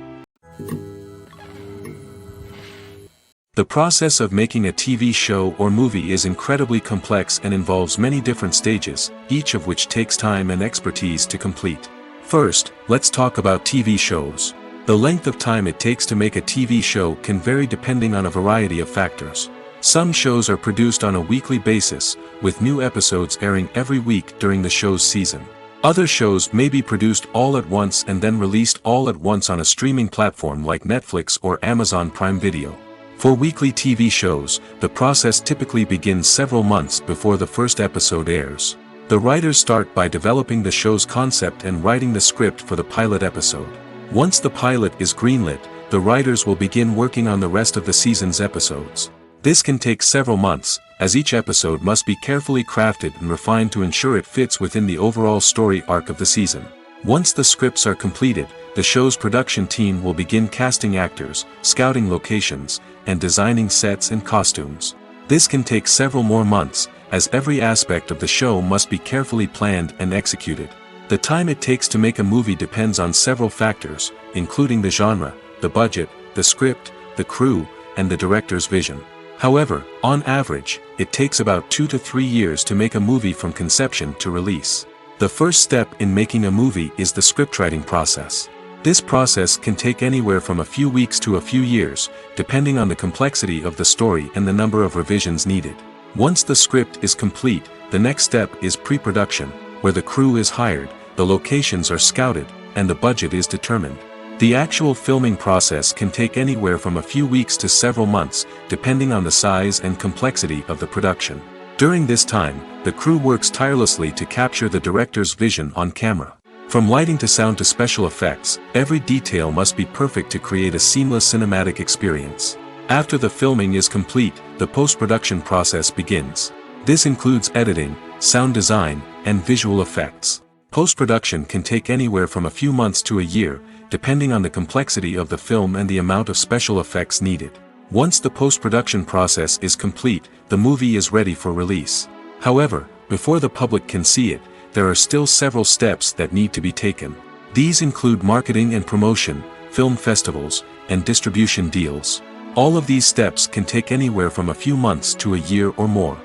The process of making a TV show or movie is incredibly complex and involves many different stages, each of which takes time and expertise to complete. First, let's talk about TV shows. The length of time it takes to make a TV show can vary depending on a variety of factors. Some shows are produced on a weekly basis, with new episodes airing every week during the show's season. Other shows may be produced all at once and then released all at once on a streaming platform like Netflix or Amazon Prime Video. For weekly TV shows, the process typically begins several months before the first episode airs. The writers start by developing the show's concept and writing the script for the pilot episode. Once the pilot is greenlit, the writers will begin working on the rest of the season's episodes. This can take several months, as each episode must be carefully crafted and refined to ensure it fits within the overall story arc of the season. Once the scripts are completed, the show's production team will begin casting actors, scouting locations, and designing sets and costumes. This can take several more months, as every aspect of the show must be carefully planned and executed. The time it takes to make a movie depends on several factors, including the genre, the budget, the script, the crew, and the director's vision. However, on average, it takes about 2 to 3 years to make a movie from conception to release. The first step in making a movie is the scriptwriting process. This process can take anywhere from a few weeks to a few years, depending on the complexity of the story and the number of revisions needed. Once the script is complete, the next step is pre-production, where the crew is hired, the locations are scouted, and the budget is determined. The actual filming process can take anywhere from a few weeks to several months, depending on the size and complexity of the production. During this time, the crew works tirelessly to capture the director's vision on camera. From lighting to sound to special effects, every detail must be perfect to create a seamless cinematic experience. After the filming is complete, the post-production process begins. This includes editing, sound design, and visual effects. Post-production can take anywhere from a few months to a year, depending on the complexity of the film and the amount of special effects needed. Once the post-production process is complete, the movie is ready for release. However, before the public can see it, there are still several steps that need to be taken. These include marketing and promotion, film festivals, and distribution deals. All of these steps can take anywhere from a few months to a year or more.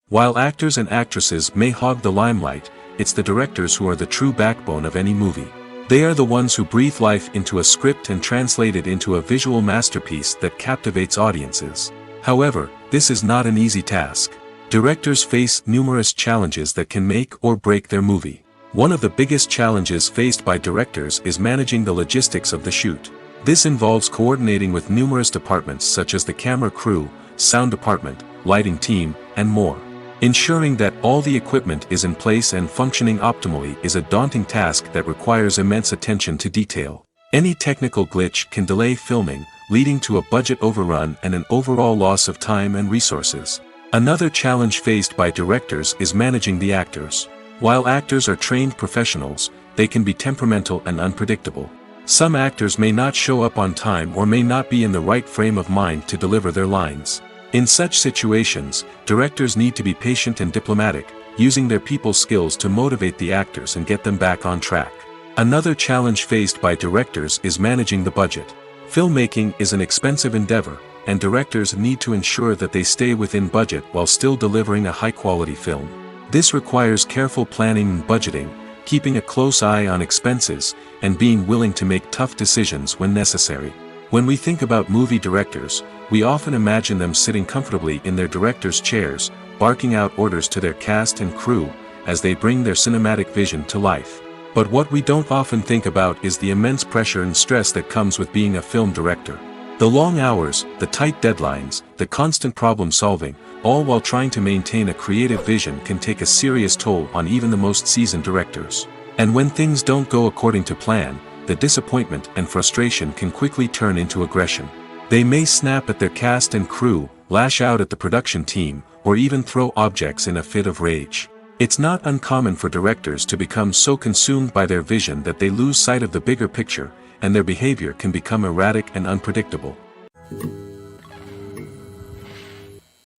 While actors and actresses may hog the limelight, it's the directors who are the true backbone of any movie. They are the ones who breathe life into a script and translate it into a visual masterpiece that captivates audiences. However, this is not an easy task. Directors face numerous challenges that can make or break their movie. One of the biggest challenges faced by directors is managing the logistics of the shoot. This involves coordinating with numerous departments such as the camera crew, sound department, lighting team, and more. Ensuring that all the equipment is in place and functioning optimally is a daunting task that requires immense attention to detail. Any technical glitch can delay filming, leading to a budget overrun and an overall loss of time and resources. Another challenge faced by directors is managing the actors. While actors are trained professionals, they can be temperamental and unpredictable. Some actors may not show up on time or may not be in the right frame of mind to deliver their lines. In such situations, directors need to be patient and diplomatic, using their people skills to motivate the actors and get them back on track. Another challenge faced by directors is managing the budget. Filmmaking is an expensive endeavor, and directors need to ensure that they stay within budget while still delivering a high-quality film. This requires careful planning and budgeting, keeping a close eye on expenses, and being willing to make tough decisions when necessary. When we think about movie directors, we often imagine them sitting comfortably in their director's chairs, barking out orders to their cast and crew, as they bring their cinematic vision to life. But what we don't often think about is the immense pressure and stress that comes with being a film director. The long hours, the tight deadlines, the constant problem solving, all while trying to maintain a creative vision can take a serious toll on even the most seasoned directors. And when things don't go according to plan, the disappointment and frustration can quickly turn into aggression. They may snap at their cast and crew, lash out at the production team, or even throw objects in a fit of rage. It's not uncommon for directors to become so consumed by their vision that they lose sight of the bigger picture, and their behavior can become erratic and unpredictable.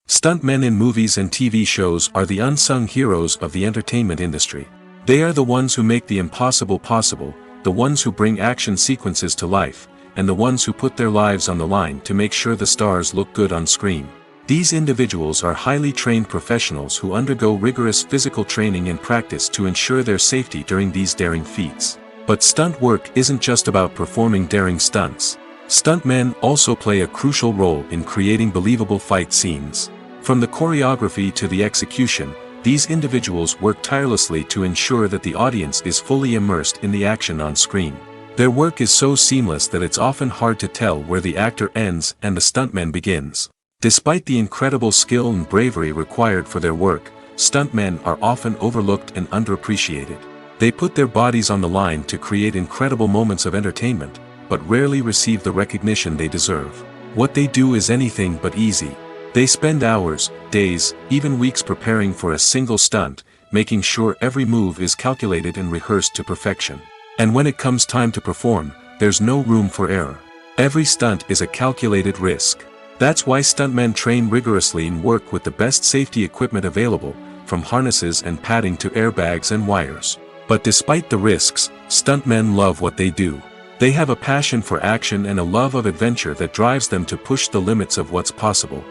Stuntmen in movies and TV shows are the unsung heroes of the entertainment industry. They are the ones who make the impossible possible, the ones who bring action sequences to life, and the ones who put their lives on the line to make sure the stars look good on screen. These individuals are highly trained professionals who undergo rigorous physical training and practice to ensure their safety during these daring feats. But stunt work isn't just about performing daring stunts. Stuntmen also play a crucial role in creating believable fight scenes. From the choreography to the execution, these individuals work tirelessly to ensure that the audience is fully immersed in the action on screen. Their work is so seamless that it's often hard to tell where the actor ends and the stuntman begins. Despite the incredible skill and bravery required for their work, stuntmen are often overlooked and underappreciated. They put their bodies on the line to create incredible moments of entertainment, but rarely receive the recognition they deserve. What they do is anything but easy. They spend hours, days, even weeks preparing for a single stunt, making sure every move is calculated and rehearsed to perfection. And when it comes time to perform, there's no room for error. Every stunt is a calculated risk. That's why stuntmen train rigorously and work with the best safety equipment available, from harnesses and padding to airbags and wires. But despite the risks, stuntmen love what they do. They have a passion for action and a love of adventure that drives them to push the limits of what's possible.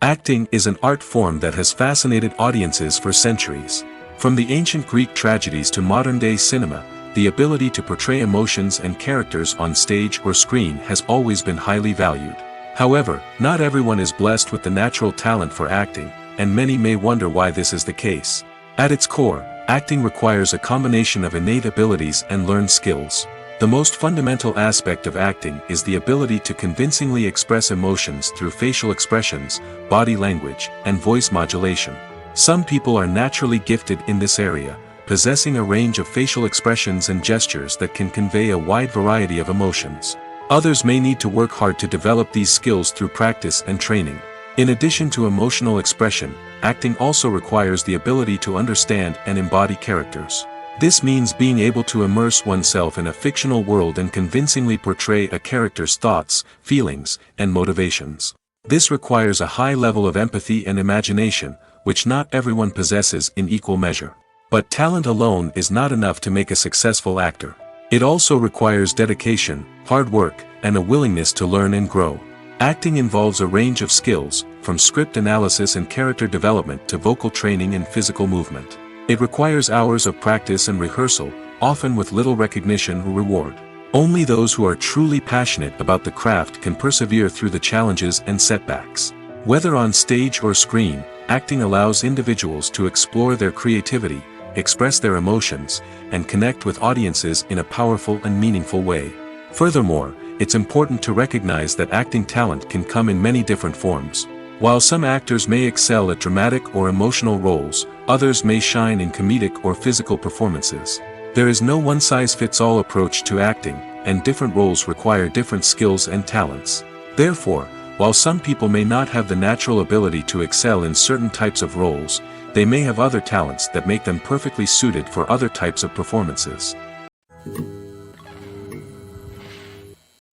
Acting is an art form that has fascinated audiences for centuries. From the ancient Greek tragedies to modern-day cinema, the ability to portray emotions and characters on stage or screen has always been highly valued. However, not everyone is blessed with the natural talent for acting, and many may wonder why this is the case. At its core, acting requires a combination of innate abilities and learned skills. The most fundamental aspect of acting is the ability to convincingly express emotions through facial expressions, body language, and voice modulation. Some people are naturally gifted in this area, possessing a range of facial expressions and gestures that can convey a wide variety of emotions. Others may need to work hard to develop these skills through practice and training. In addition to emotional expression, acting also requires the ability to understand and embody characters. This means being able to immerse oneself in a fictional world and convincingly portray a character's thoughts, feelings, and motivations. This requires a high level of empathy and imagination, which not everyone possesses in equal measure. But talent alone is not enough to make a successful actor. It also requires dedication, hard work, and a willingness to learn and grow. Acting involves a range of skills, from script analysis and character development to vocal training and physical movement. It requires hours of practice and rehearsal, often with little recognition or reward. Only those who are truly passionate about the craft can persevere through the challenges and setbacks. Whether on stage or screen, acting allows individuals to explore their creativity, express their emotions, and connect with audiences in a powerful and meaningful way. Furthermore, it's important to recognize that acting talent can come in many different forms. While some actors may excel at dramatic or emotional roles, others may shine in comedic or physical performances. There is no one-size-fits-all approach to acting, and different roles require different skills and talents. Therefore, while some people may not have the natural ability to excel in certain types of roles, they may have other talents that make them perfectly suited for other types of performances.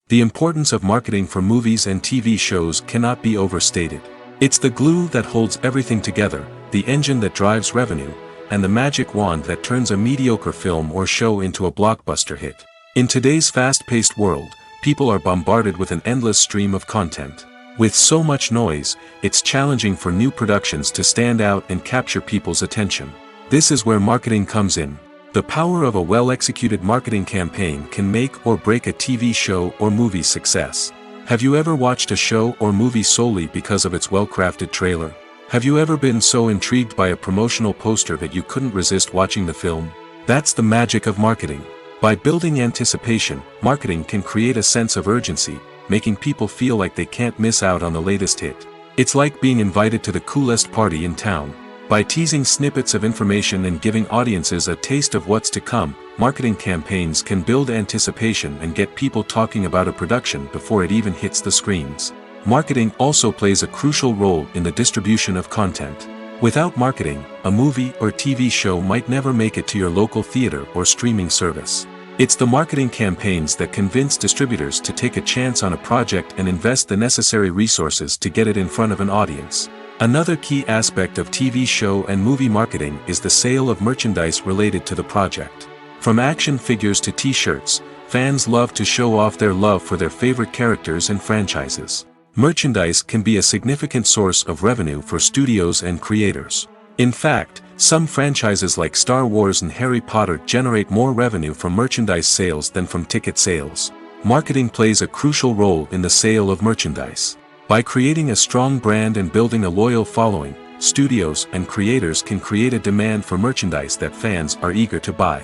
The importance of marketing for movies and TV shows cannot be overstated. It's the glue that holds everything together, the engine that drives revenue, and the magic wand that turns a mediocre film or show into a blockbuster hit. In today's fast-paced world, people are bombarded with an endless stream of content. With so much noise, it's challenging for new productions to stand out and capture people's attention. This is where marketing comes in. The power of a well-executed marketing campaign can make or break a TV show or movie's success. Have you ever watched a show or movie solely because of its well-crafted trailer? Have you ever been so intrigued by a promotional poster that you couldn't resist watching the film? That's the magic of marketing. By building anticipation, marketing can create a sense of urgency, making people feel like they can't miss out on the latest hit. It's like being invited to the coolest party in town. By teasing snippets of information and giving audiences a taste of what's to come, marketing campaigns can build anticipation and get people talking about a production before it even hits the screens. Marketing also plays a crucial role in the distribution of content. Without marketing, a movie or TV show might never make it to your local theater or streaming service. It's the marketing campaigns that convince distributors to take a chance on a project and invest the necessary resources to get it in front of an audience. Another key aspect of TV show and movie marketing is the sale of merchandise related to the project. From action figures to t-shirts, fans love to show off their love for their favorite characters and franchises. Merchandise can be a significant source of revenue for studios and creators. In fact, some franchises like Star Wars and Harry Potter generate more revenue from merchandise sales than from ticket sales. Marketing plays a crucial role in the sale of merchandise. By creating a strong brand and building a loyal following, studios and creators can create a demand for merchandise that fans are eager to buy.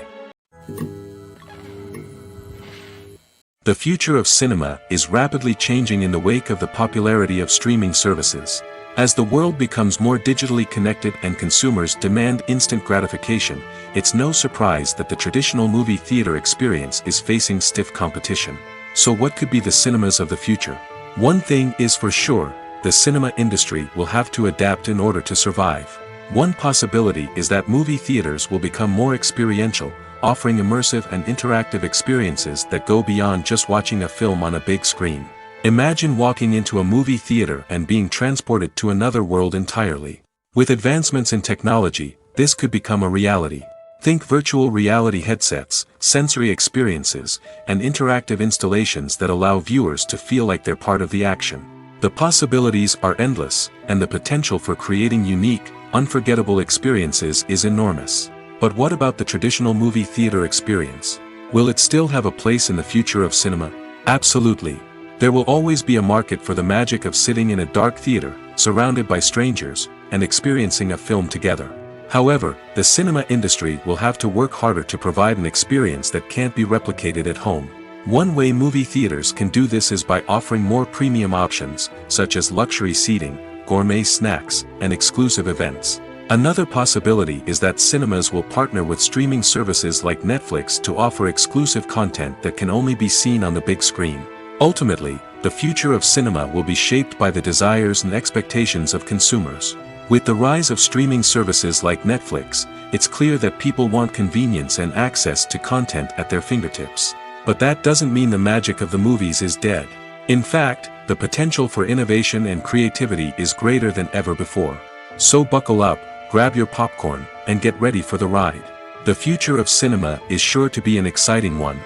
The future of cinema is rapidly changing in the wake of the popularity of streaming services. As the world becomes more digitally connected and consumers demand instant gratification, it's no surprise that the traditional movie theater experience is facing stiff competition. So what could be the cinemas of the future? One thing is for sure, the cinema industry will have to adapt in order to survive. One possibility is that movie theaters will become more experiential, offering immersive and interactive experiences that go beyond just watching a film on a big screen. Imagine walking into a movie theater and being transported to another world entirely. With advancements in technology, this could become a reality. Think virtual reality headsets, sensory experiences, and interactive installations that allow viewers to feel like they're part of the action. The possibilities are endless, and the potential for creating unique, unforgettable experiences is enormous. But what about the traditional movie theater experience? Will it still have a place in the future of cinema? Absolutely. There will always be a market for the magic of sitting in a dark theater, surrounded by strangers, and experiencing a film together. However, the cinema industry will have to work harder to provide an experience that can't be replicated at home. One way movie theaters can do this is by offering more premium options, such as luxury seating, gourmet snacks, and exclusive events. Another possibility is that cinemas will partner with streaming services like Netflix to offer exclusive content that can only be seen on the big screen. Ultimately, the future of cinema will be shaped by the desires and expectations of consumers. With the rise of streaming services like Netflix, it's clear that people want convenience and access to content at their fingertips. But that doesn't mean the magic of the movies is dead. In fact, the potential for innovation and creativity is greater than ever before. So buckle up, grab your popcorn, and get ready for the ride. The future of cinema is sure to be an exciting one.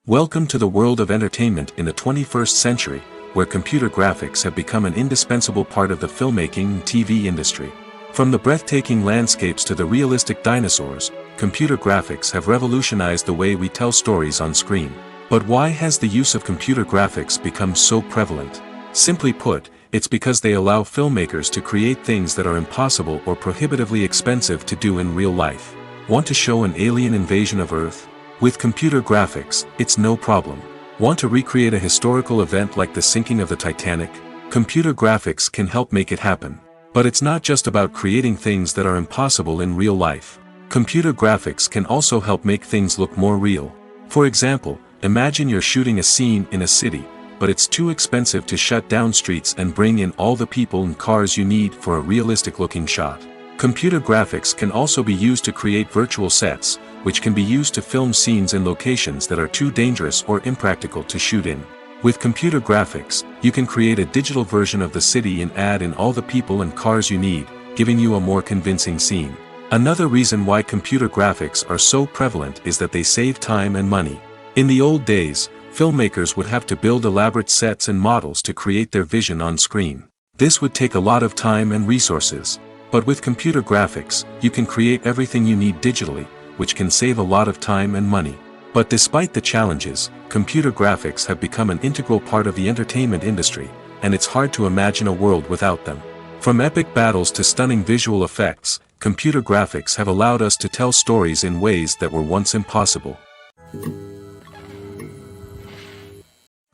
Welcome to the world of entertainment in the 21st century, where computer graphics have become an indispensable part of the filmmaking and TV industry. From the breathtaking landscapes to the realistic dinosaurs, computer graphics have revolutionized the way we tell stories on screen. But why has the use of computer graphics become so prevalent? Simply put, it's because they allow filmmakers to create things that are impossible or prohibitively expensive to do in real life. Want to show an alien invasion of Earth? With computer graphics, it's no problem. Want to recreate a historical event like the sinking of the Titanic? Computer graphics can help make it happen. But it's not just about creating things that are impossible in real life. Computer graphics can also help make things look more real. For example, imagine you're shooting a scene in a city, but it's too expensive to shut down streets and bring in all the people and cars you need for a realistic-looking shot. Computer graphics can also be used to create virtual sets, which can be used to film scenes in locations that are too dangerous or impractical to shoot in. With computer graphics, you can create a digital version of the city and add in all the people and cars you need, giving you a more convincing scene. Another reason why computer graphics are so prevalent is that they save time and money. In the old days, filmmakers would have to build elaborate sets and models to create their vision on screen. This would take a lot of time and resources. But with computer graphics, you can create everything you need digitally, which can save a lot of time and money. But despite the challenges, computer graphics have become an integral part of the entertainment industry, and it's hard to imagine a world without them. From epic battles to stunning visual effects, computer graphics have allowed us to tell stories in ways that were once impossible.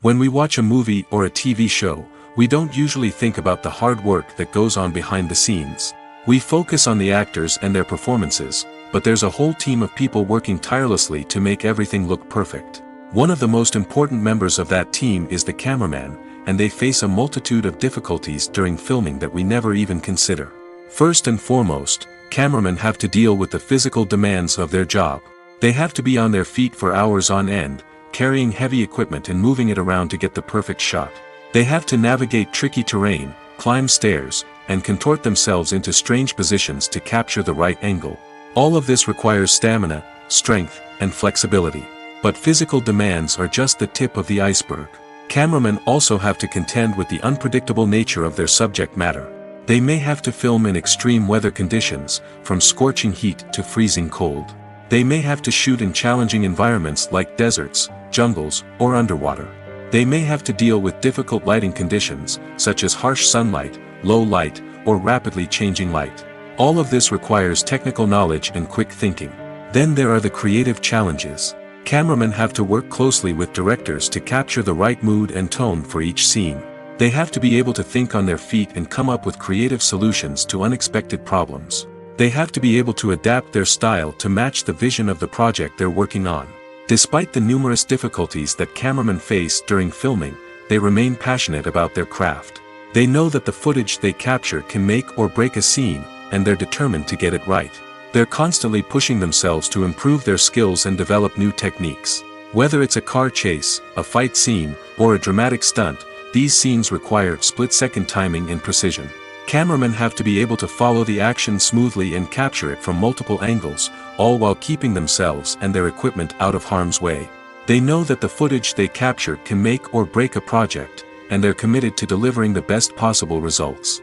When we watch a movie or a TV show, we don't usually think about the hard work that goes on behind the scenes. We focus on the actors and their performances, but there's a whole team of people working tirelessly to make everything look perfect. One of the most important members of that team is the cameraman, and they face a multitude of difficulties during filming that we never even consider. First and foremost, cameramen have to deal with the physical demands of their job. They have to be on their feet for hours on end, carrying heavy equipment and moving it around to get the perfect shot. They have to navigate tricky terrain, climb stairs, and contort themselves into strange positions to capture the right angle. All of this requires stamina, strength, and flexibility. But physical demands are just the tip of the iceberg. Cameramen also have to contend with the unpredictable nature of their subject matter. They may have to film in extreme weather conditions, from scorching heat to freezing cold. They may have to shoot in challenging environments like deserts, jungles, or underwater. They may have to deal with difficult lighting conditions, such as harsh sunlight, low light, or rapidly changing light. All of this requires technical knowledge and quick thinking. Then there are the creative challenges. Cameramen have to work closely with directors to capture the right mood and tone for each scene. They have to be able to think on their feet and come up with creative solutions to unexpected problems. They have to be able to adapt their style to match the vision of the project they're working on. Despite the numerous difficulties that cameramen face during filming, they remain passionate about their craft. They know that the footage they capture can make or break a scene, and they're determined to get it right. They're constantly pushing themselves to improve their skills and develop new techniques. Whether it's a car chase, a fight scene, or a dramatic stunt, these scenes require split-second timing and precision. Cameramen have to be able to follow the action smoothly and capture it from multiple angles, all while keeping themselves and their equipment out of harm's way. They know that the footage they capture can make or break a project, and they're committed to delivering the best possible results.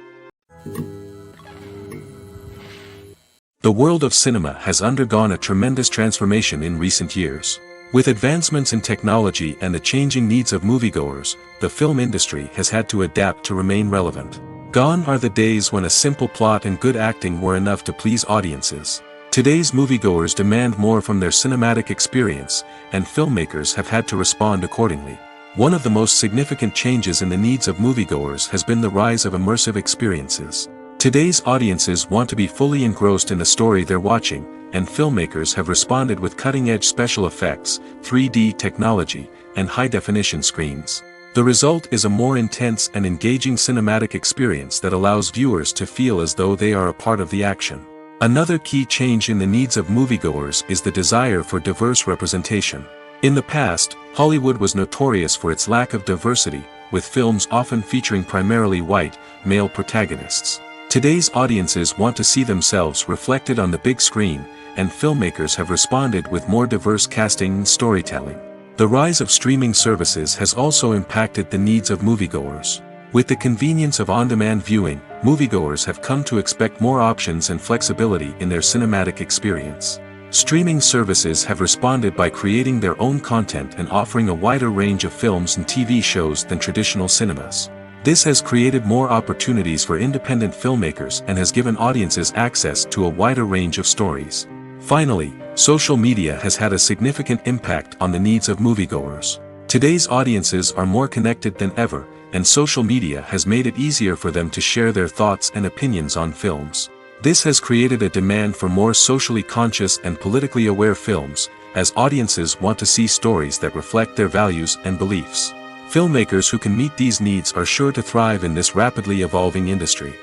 The world of cinema has undergone a tremendous transformation in recent years. With advancements in technology and the changing needs of moviegoers, the film industry has had to adapt to remain relevant. Gone are the days when a simple plot and good acting were enough to please audiences. Today's moviegoers demand more from their cinematic experience, and filmmakers have had to respond accordingly. One of the most significant changes in the needs of moviegoers has been the rise of immersive experiences. Today's audiences want to be fully engrossed in the story they're watching, and filmmakers have responded with cutting-edge special effects, 3D technology, and high-definition screens. The result is a more intense and engaging cinematic experience that allows viewers to feel as though they are a part of the action. Another key change in the needs of moviegoers is the desire for diverse representation. In the past, Hollywood was notorious for its lack of diversity, with films often featuring primarily white, male protagonists. Today's audiences want to see themselves reflected on the big screen, and filmmakers have responded with more diverse casting and storytelling. The rise of streaming services has also impacted the needs of moviegoers. With the convenience of on-demand viewing, moviegoers have come to expect more options and flexibility in their cinematic experience. Streaming services have responded by creating their own content and offering a wider range of films and TV shows than traditional cinemas. This has created more opportunities for independent filmmakers and has given audiences access to a wider range of stories. Finally, social media has had a significant impact on the needs of moviegoers. Today's audiences are more connected than ever, and social media has made it easier for them to share their thoughts and opinions on films. This has created a demand for more socially conscious and politically aware films, as audiences want to see stories that reflect their values and beliefs. Filmmakers who can meet these needs are sure to thrive in this rapidly evolving industry.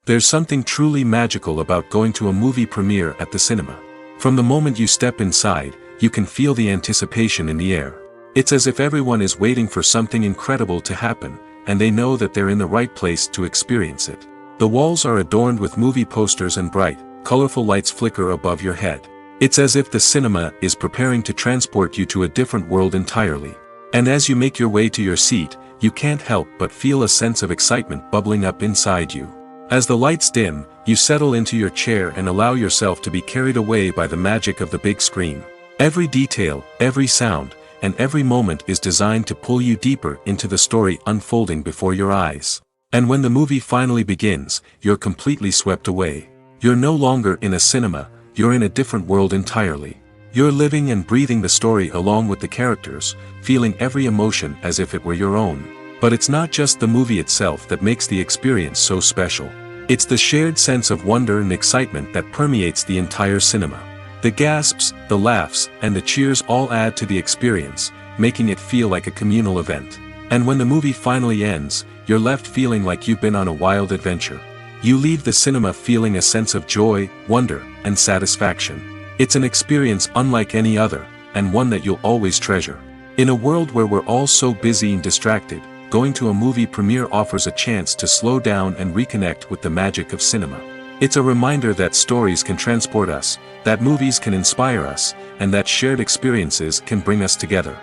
There's something truly magical about going to a movie premiere at the cinema. From the moment you step inside, you can feel the anticipation in the air. It's as if everyone is waiting for something incredible to happen, and they know that they're in the right place to experience it. The walls are adorned with movie posters and bright, colorful lights flicker above your head. It's as if the cinema is preparing to transport you to a different world entirely. And as you make your way to your seat, you can't help but feel a sense of excitement bubbling up inside you. As the lights dim, you settle into your chair and allow yourself to be carried away by the magic of the big screen. Every detail, every sound, and every moment is designed to pull you deeper into the story unfolding before your eyes. And when the movie finally begins, you're completely swept away. You're no longer in a cinema, you're in a different world entirely. You're living and breathing the story along with the characters, feeling every emotion as if it were your own. But it's not just the movie itself that makes the experience so special. It's the shared sense of wonder and excitement that permeates the entire cinema. The gasps, the laughs, and the cheers all add to the experience, making it feel like a communal event. And when the movie finally ends, you're left feeling like you've been on a wild adventure. You leave the cinema feeling a sense of joy, wonder, and satisfaction. It's an experience unlike any other, and one that you'll always treasure. In a world where we're all so busy and distracted, going to a movie premiere offers a chance to slow down and reconnect with the magic of cinema. It's a reminder that stories can transport us, that movies can inspire us, and that shared experiences can bring us together.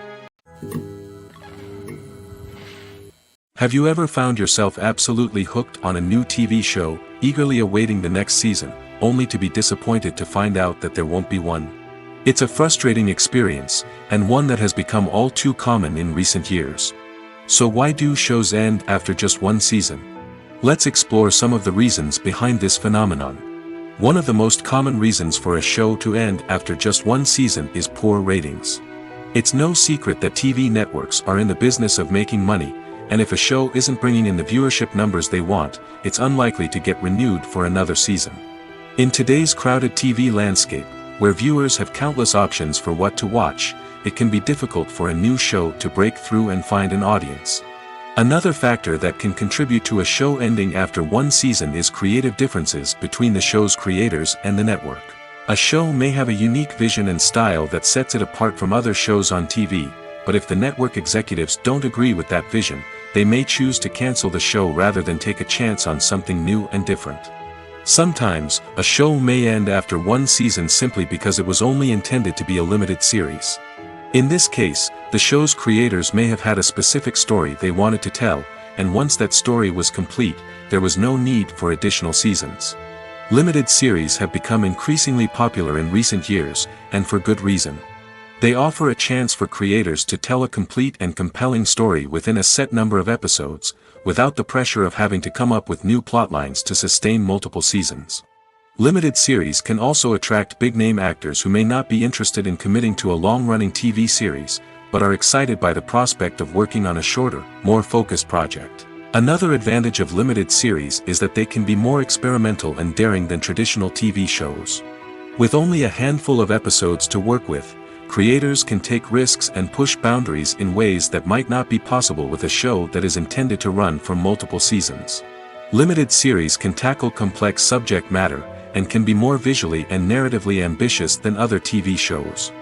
Have you ever found yourself absolutely hooked on a new TV show, eagerly awaiting the next season, only to be disappointed to find out that there won't be one? It's a frustrating experience, and one that has become all too common in recent years. So why do shows end after just one season? Let's explore some of the reasons behind this phenomenon. One of the most common reasons for a show to end after just one season is poor ratings. It's no secret that TV networks are in the business of making money, and if a show isn't bringing in the viewership numbers they want, it's unlikely to get renewed for another season. In today's crowded TV landscape, where viewers have countless options for what to watch, it can be difficult for a new show to break through and find an audience. Another factor that can contribute to a show ending after one season is creative differences between the show's creators and the network. A show may have a unique vision and style that sets it apart from other shows on TV, but if the network executives don't agree with that vision, they may choose to cancel the show rather than take a chance on something new and different. Sometimes, a show may end after one season simply because it was only intended to be a limited series. In this case, the show's creators may have had a specific story they wanted to tell, and once that story was complete, there was no need for additional seasons. Limited series have become increasingly popular in recent years, and for good reason. They offer a chance for creators to tell a complete and compelling story within a set number of episodes, without the pressure of having to come up with new plotlines to sustain multiple seasons. Limited series can also attract big-name actors who may not be interested in committing to a long-running TV series, but are excited by the prospect of working on a shorter, more focused project. Another advantage of limited series is that they can be more experimental and daring than traditional TV shows. With only a handful of episodes to work with, creators can take risks and push boundaries in ways that might not be possible with a show that is intended to run for multiple seasons. Limited series can tackle complex subject matter, and can be more visually and narratively ambitious than other TV shows.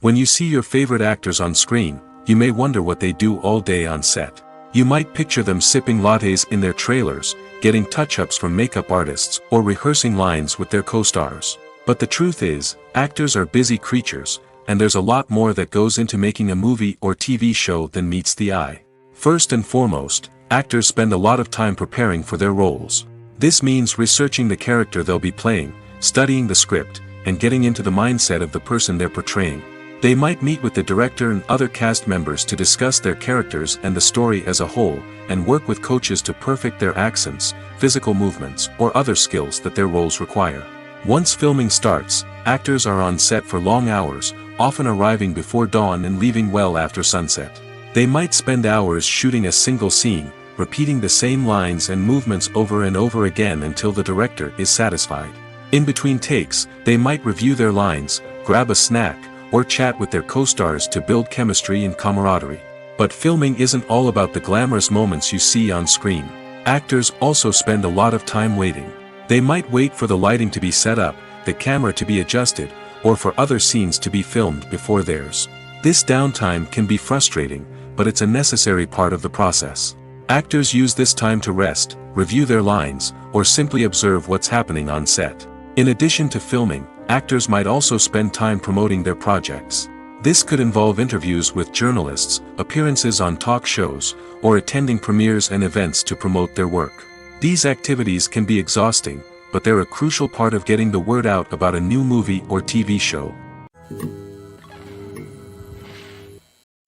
When you see your favorite actors on screen, you may wonder what they do all day on set. You might picture them sipping lattes in their trailers, getting touch-ups from makeup artists, or rehearsing lines with their co-stars. But the truth is, actors are busy creatures, and there's a lot more that goes into making a movie or TV show than meets the eye. First and foremost, actors spend a lot of time preparing for their roles. This means researching the character they'll be playing, studying the script, and getting into the mindset of the person they're portraying. They might meet with the director and other cast members to discuss their characters and the story as a whole, and work with coaches to perfect their accents, physical movements, or other skills that their roles require. Once filming starts, actors are on set for long hours, often arriving before dawn and leaving well after sunset. They might spend hours shooting a single scene, repeating the same lines and movements over and over again until the director is satisfied. In between takes, they might review their lines, grab a snack, or chat with their co-stars to build chemistry and camaraderie. But filming isn't all about the glamorous moments you see on screen. Actors also spend a lot of time waiting. They might wait for the lighting to be set up, the camera to be adjusted, or for other scenes to be filmed before theirs. This downtime can be frustrating, but it's a necessary part of the process. Actors use this time to rest, review their lines, or simply observe what's happening on set. In addition to filming, actors might also spend time promoting their projects. This could involve interviews with journalists, appearances on talk shows, or attending premieres and events to promote their work. These activities can be exhausting, but they're a crucial part of getting the word out about a new movie or TV show.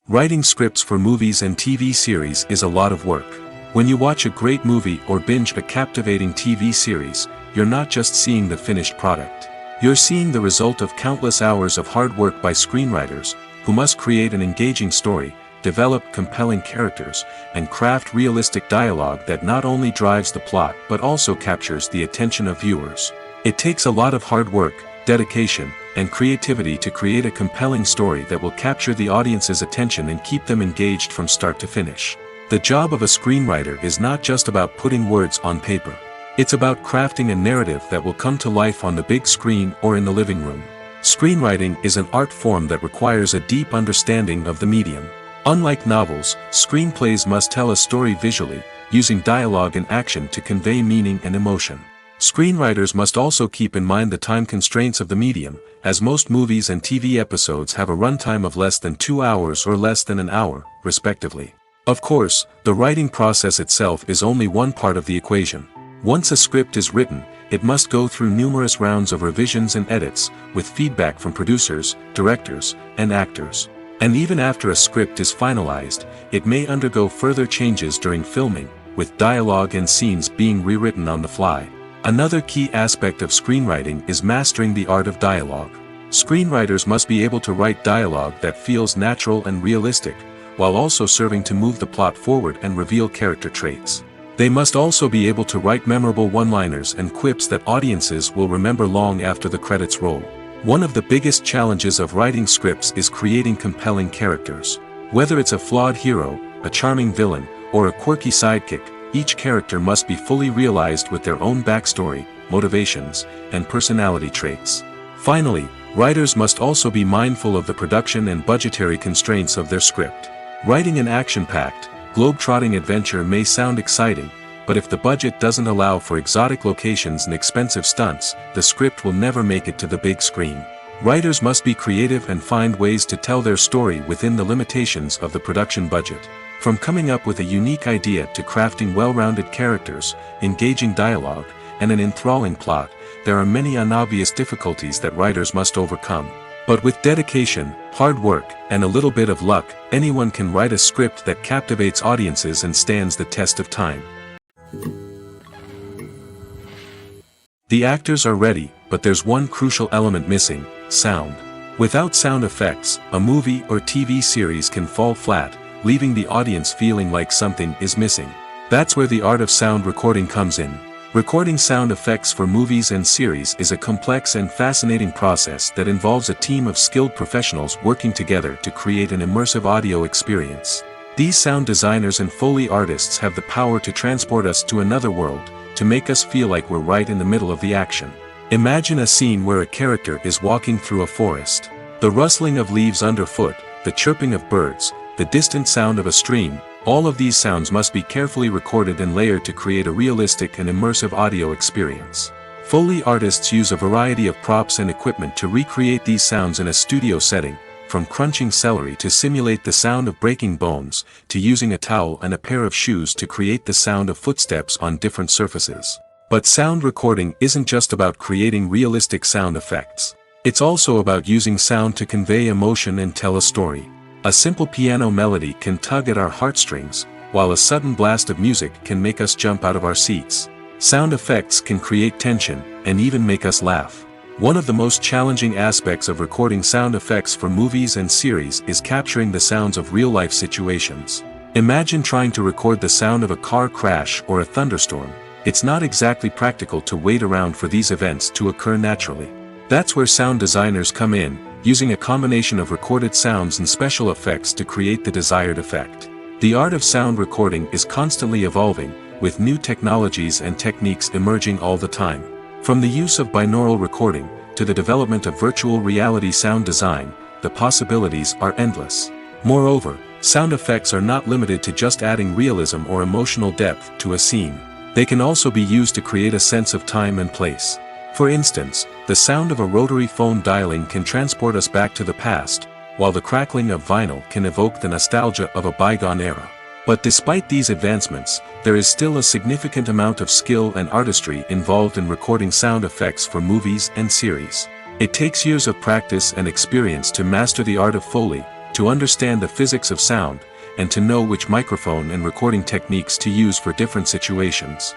Writing scripts for movies and TV series is a lot of work. When you watch a great movie or binge a captivating TV series, you're not just seeing the finished product. You're seeing the result of countless hours of hard work by screenwriters, who must create an engaging story, develop compelling characters, and craft realistic dialogue that not only drives the plot but also captures the attention of viewers. It takes a lot of hard work, dedication, and creativity to create a compelling story that will capture the audience's attention and keep them engaged from start to finish. The job of a screenwriter is not just about putting words on paper. It's about crafting a narrative that will come to life on the big screen or in the living room. Screenwriting is an art form that requires a deep understanding of the medium. Unlike novels, screenplays must tell a story visually, using dialogue and action to convey meaning and emotion. Screenwriters must also keep in mind the time constraints of the medium, as most movies and TV episodes have a runtime of less than 2 hours or less than an hour, respectively. Of course, the writing process itself is only one part of the equation. Once a script is written, it must go through numerous rounds of revisions and edits, with feedback from producers, directors, and actors. And even after a script is finalized, it may undergo further changes during filming, with dialogue and scenes being rewritten on the fly. Another key aspect of screenwriting is mastering the art of dialogue. Screenwriters must be able to write dialogue that feels natural and realistic, while also serving to move the plot forward and reveal character traits. They must also be able to write memorable one-liners and quips that audiences will remember long after the credits roll. One of the biggest challenges of writing scripts is creating compelling characters. Whether it's a flawed hero, a charming villain, or a quirky sidekick, each character must be fully realized with their own backstory, motivations, and personality traits. Finally, writers must also be mindful of the production and budgetary constraints of their script. Writing an action-packed, globe-trotting adventure may sound exciting, but if the budget doesn't allow for exotic locations and expensive stunts, the script will never make it to the big screen. Writers must be creative and find ways to tell their story within the limitations of the production budget. From coming up with a unique idea to crafting well-rounded characters, engaging dialogue, and an enthralling plot, there are many unobvious difficulties that writers must overcome. But with dedication, hard work, and a little bit of luck, anyone can write a script that captivates audiences and stands the test of time. The actors are ready, but there's one crucial element missing: sound. Without sound effects, a movie or TV series can fall flat, leaving the audience feeling like something is missing. That's where the art of sound recording comes in. Recording sound effects for movies and series is a complex and fascinating process that involves a team of skilled professionals working together to create an immersive audio experience. These sound designers and Foley artists have the power to transport us to another world, to make us feel like we're right in the middle of the action. Imagine a scene where a character is walking through a forest. The rustling of leaves underfoot, the chirping of birds, the distant sound of a stream, all of these sounds must be carefully recorded and layered to create a realistic and immersive audio experience. Foley artists use a variety of props and equipment to recreate these sounds in a studio setting, from crunching celery to simulate the sound of breaking bones, to using a towel and a pair of shoes to create the sound of footsteps on different surfaces. But sound recording isn't just about creating realistic sound effects. It's also about using sound to convey emotion and tell a story. A simple piano melody can tug at our heartstrings, while a sudden blast of music can make us jump out of our seats. Sound effects can create tension, and even make us laugh. One of the most challenging aspects of recording sound effects for movies and series is capturing the sounds of real-life situations. Imagine trying to record the sound of a car crash or a thunderstorm. It's not exactly practical to wait around for these events to occur naturally. That's where sound designers come in, using a combination of recorded sounds and special effects to create the desired effect. The art of sound recording is constantly evolving, with new technologies and techniques emerging all the time. From the use of binaural recording, to the development of virtual reality sound design, the possibilities are endless. Moreover, sound effects are not limited to just adding realism or emotional depth to a scene. They can also be used to create a sense of time and place. For instance, the sound of a rotary phone dialing can transport us back to the past, while the crackling of vinyl can evoke the nostalgia of a bygone era. But despite these advancements, there is still a significant amount of skill and artistry involved in recording sound effects for movies and series. It takes years of practice and experience to master the art of Foley, to understand the physics of sound, and to know which microphone and recording techniques to use for different situations.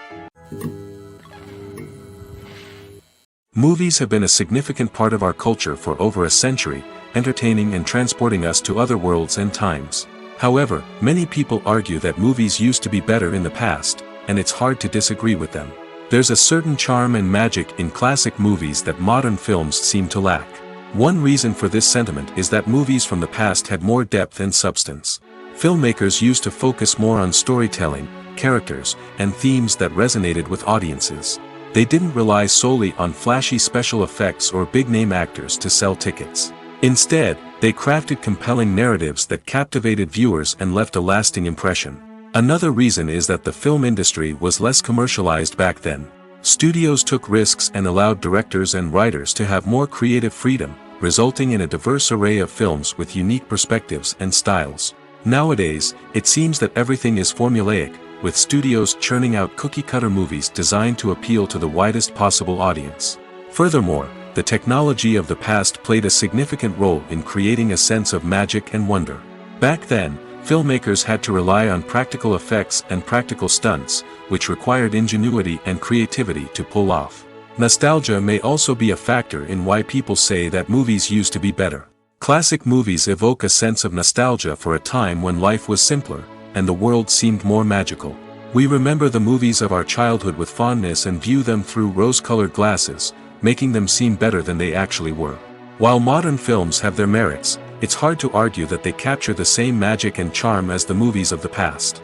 Movies have been a significant part of our culture for over a century, entertaining and transporting us to other worlds and times. However, many people argue that movies used to be better in the past, and it's hard to disagree with them. There's a certain charm and magic in classic movies that modern films seem to lack. One reason for this sentiment is that movies from the past had more depth and substance. Filmmakers used to focus more on storytelling, characters, and themes that resonated with audiences. They didn't rely solely on flashy special effects or big-name actors to sell tickets. Instead, they crafted compelling narratives that captivated viewers and left a lasting impression. Another reason is that the film industry was less commercialized back then. Studios took risks and allowed directors and writers to have more creative freedom, resulting in a diverse array of films with unique perspectives and styles. Nowadays, it seems that everything is formulaic, with studios churning out cookie-cutter movies designed to appeal to the widest possible audience. Furthermore, the technology of the past played a significant role in creating a sense of magic and wonder. Back then, filmmakers had to rely on practical effects and practical stunts, which required ingenuity and creativity to pull off. Nostalgia may also be a factor in why people say that movies used to be better. Classic movies evoke a sense of nostalgia for a time when life was simpler, and the world seemed more magical. We remember the movies of our childhood with fondness and view them through rose-colored glasses, making them seem better than they actually were. While modern films have their merits, it's hard to argue that they capture the same magic and charm as the movies of the past.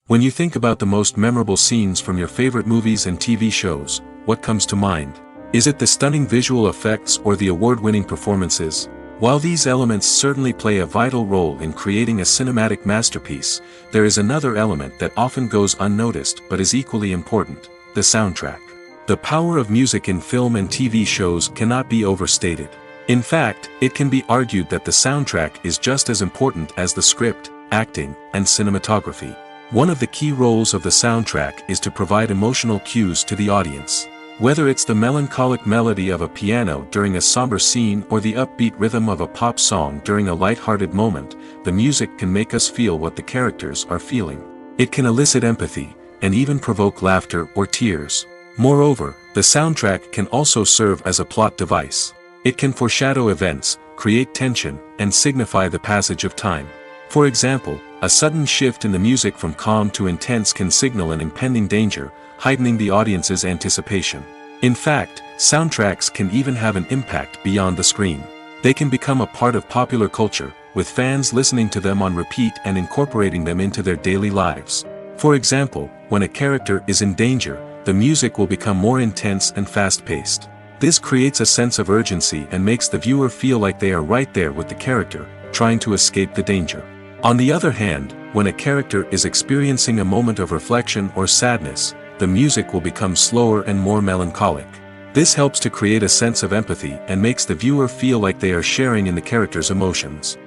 When you think about the most memorable scenes from your favorite movies and TV shows, what comes to mind? Is it the stunning visual effects or the award-winning performances? While these elements certainly play a vital role in creating a cinematic masterpiece, there is another element that often goes unnoticed but is equally important: the soundtrack. The power of music in film and TV shows cannot be overstated. In fact, it can be argued that the soundtrack is just as important as the script, acting, and cinematography. One of the key roles of the soundtrack is to provide emotional cues to the audience. Whether it's the melancholic melody of a piano during a somber scene or the upbeat rhythm of a pop song during a light-hearted moment, the music can make us feel what the characters are feeling. It can elicit empathy, and even provoke laughter or tears. Moreover, the soundtrack can also serve as a plot device. It can foreshadow events, create tension, and signify the passage of time. For example, a sudden shift in the music from calm to intense can signal an impending danger, heightening the audience's anticipation. In fact, soundtracks can even have an impact beyond the screen. They can become a part of popular culture, with fans listening to them on repeat and incorporating them into their daily lives. For example, when a character is in danger, the music will become more intense and fast-paced. This creates a sense of urgency and makes the viewer feel like they are right there with the character, trying to escape the danger. On the other hand, when a character is experiencing a moment of reflection or sadness, the music will become slower and more melancholic. This helps to create a sense of empathy and makes the viewer feel like they are sharing in the character's emotions.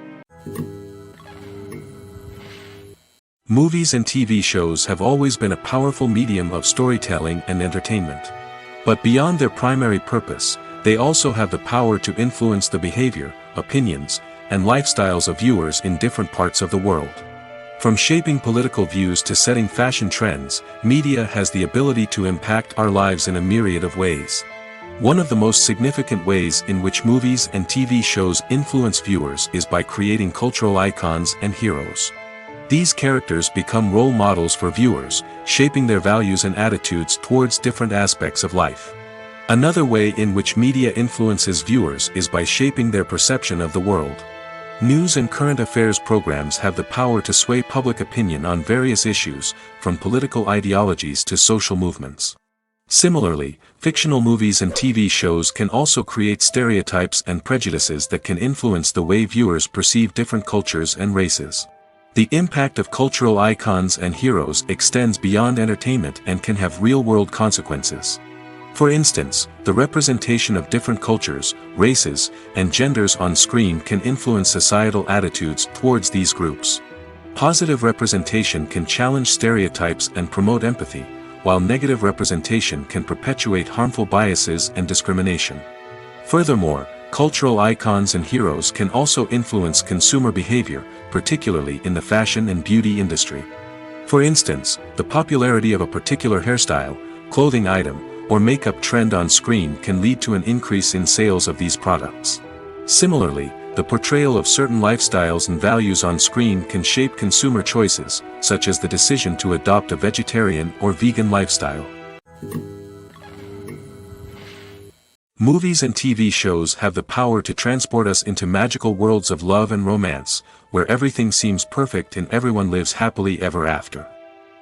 Movies and TV shows have always been a powerful medium of storytelling and entertainment. But beyond their primary purpose, they also have the power to influence the behavior, opinions, and lifestyles of viewers in different parts of the world. From shaping political views to setting fashion trends, media has the ability to impact our lives in a myriad of ways. One of the most significant ways in which movies and TV shows influence viewers is by creating cultural icons and heroes. These characters become role models for viewers, shaping their values and attitudes towards different aspects of life. Another way in which media influences viewers is by shaping their perception of the world. News and current affairs programs have the power to sway public opinion on various issues, from political ideologies to social movements. Similarly, fictional movies and TV shows can also create stereotypes and prejudices that can influence the way viewers perceive different cultures and races. The impact of cultural icons and heroes extends beyond entertainment and can have real-world consequences. For instance, the representation of different cultures, races, and genders on screen can influence societal attitudes towards these groups. Positive representation can challenge stereotypes and promote empathy, while negative representation can perpetuate harmful biases and discrimination. Furthermore, cultural icons and heroes can also influence consumer behavior, particularly in the fashion and beauty industry. For instance, the popularity of a particular hairstyle, clothing item, or makeup trend on screen can lead to an increase in sales of these products. Similarly, the portrayal of certain lifestyles and values on screen can shape consumer choices, such as the decision to adopt a vegetarian or vegan lifestyle. Movies and TV shows have the power to transport us into magical worlds of love and romance, where everything seems perfect and everyone lives happily ever after.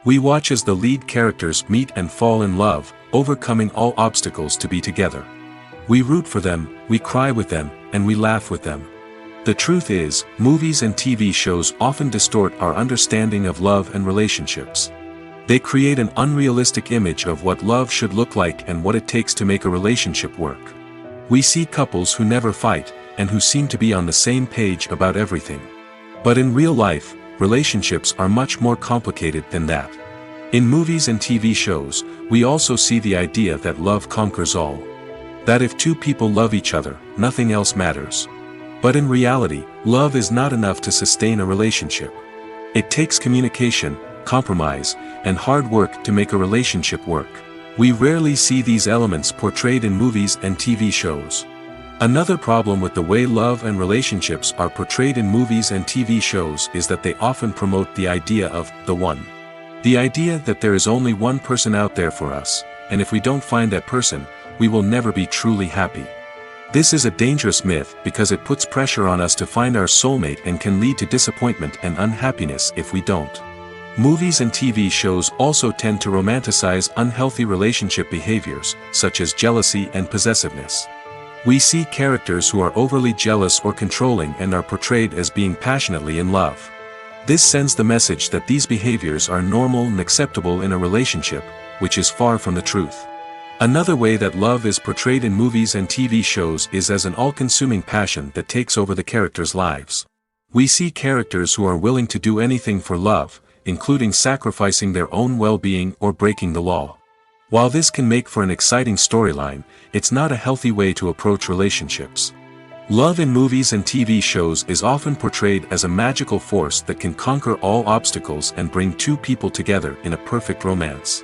We watch as the lead characters meet and fall in love, overcoming all obstacles to be together. We root for them, we cry with them, and we laugh with them. The truth is, movies and TV shows often distort our understanding of love and relationships. They create an unrealistic image of what love should look like and what it takes to make a relationship work. We see couples who never fight, and who seem to be on the same page about everything. But in real life, relationships are much more complicated than that. In movies and TV shows, we also see the idea that love conquers all. That if two people love each other, nothing else matters. But in reality, love is not enough to sustain a relationship. It takes communication, compromise, and hard work to make a relationship work. We rarely see these elements portrayed in movies and TV shows. Another problem with the way love and relationships are portrayed in movies and TV shows is that they often promote the idea of the one. The idea that there is only one person out there for us, and if we don't find that person, we will never be truly happy. This is a dangerous myth because it puts pressure on us to find our soulmate and can lead to disappointment and unhappiness if we don't. Movies and TV shows also tend to romanticize unhealthy relationship behaviors, such as jealousy and possessiveness. We see characters who are overly jealous or controlling and are portrayed as being passionately in love. This sends the message that these behaviors are normal and acceptable in a relationship, which is far from the truth. Another way that love is portrayed in movies and TV shows is as an all-consuming passion that takes over the characters' lives. We see characters who are willing to do anything for love, including sacrificing their own well-being or breaking the law. While this can make for an exciting storyline, it's not a healthy way to approach relationships. Love in movies and TV shows is often portrayed as a magical force that can conquer all obstacles and bring two people together in a perfect romance.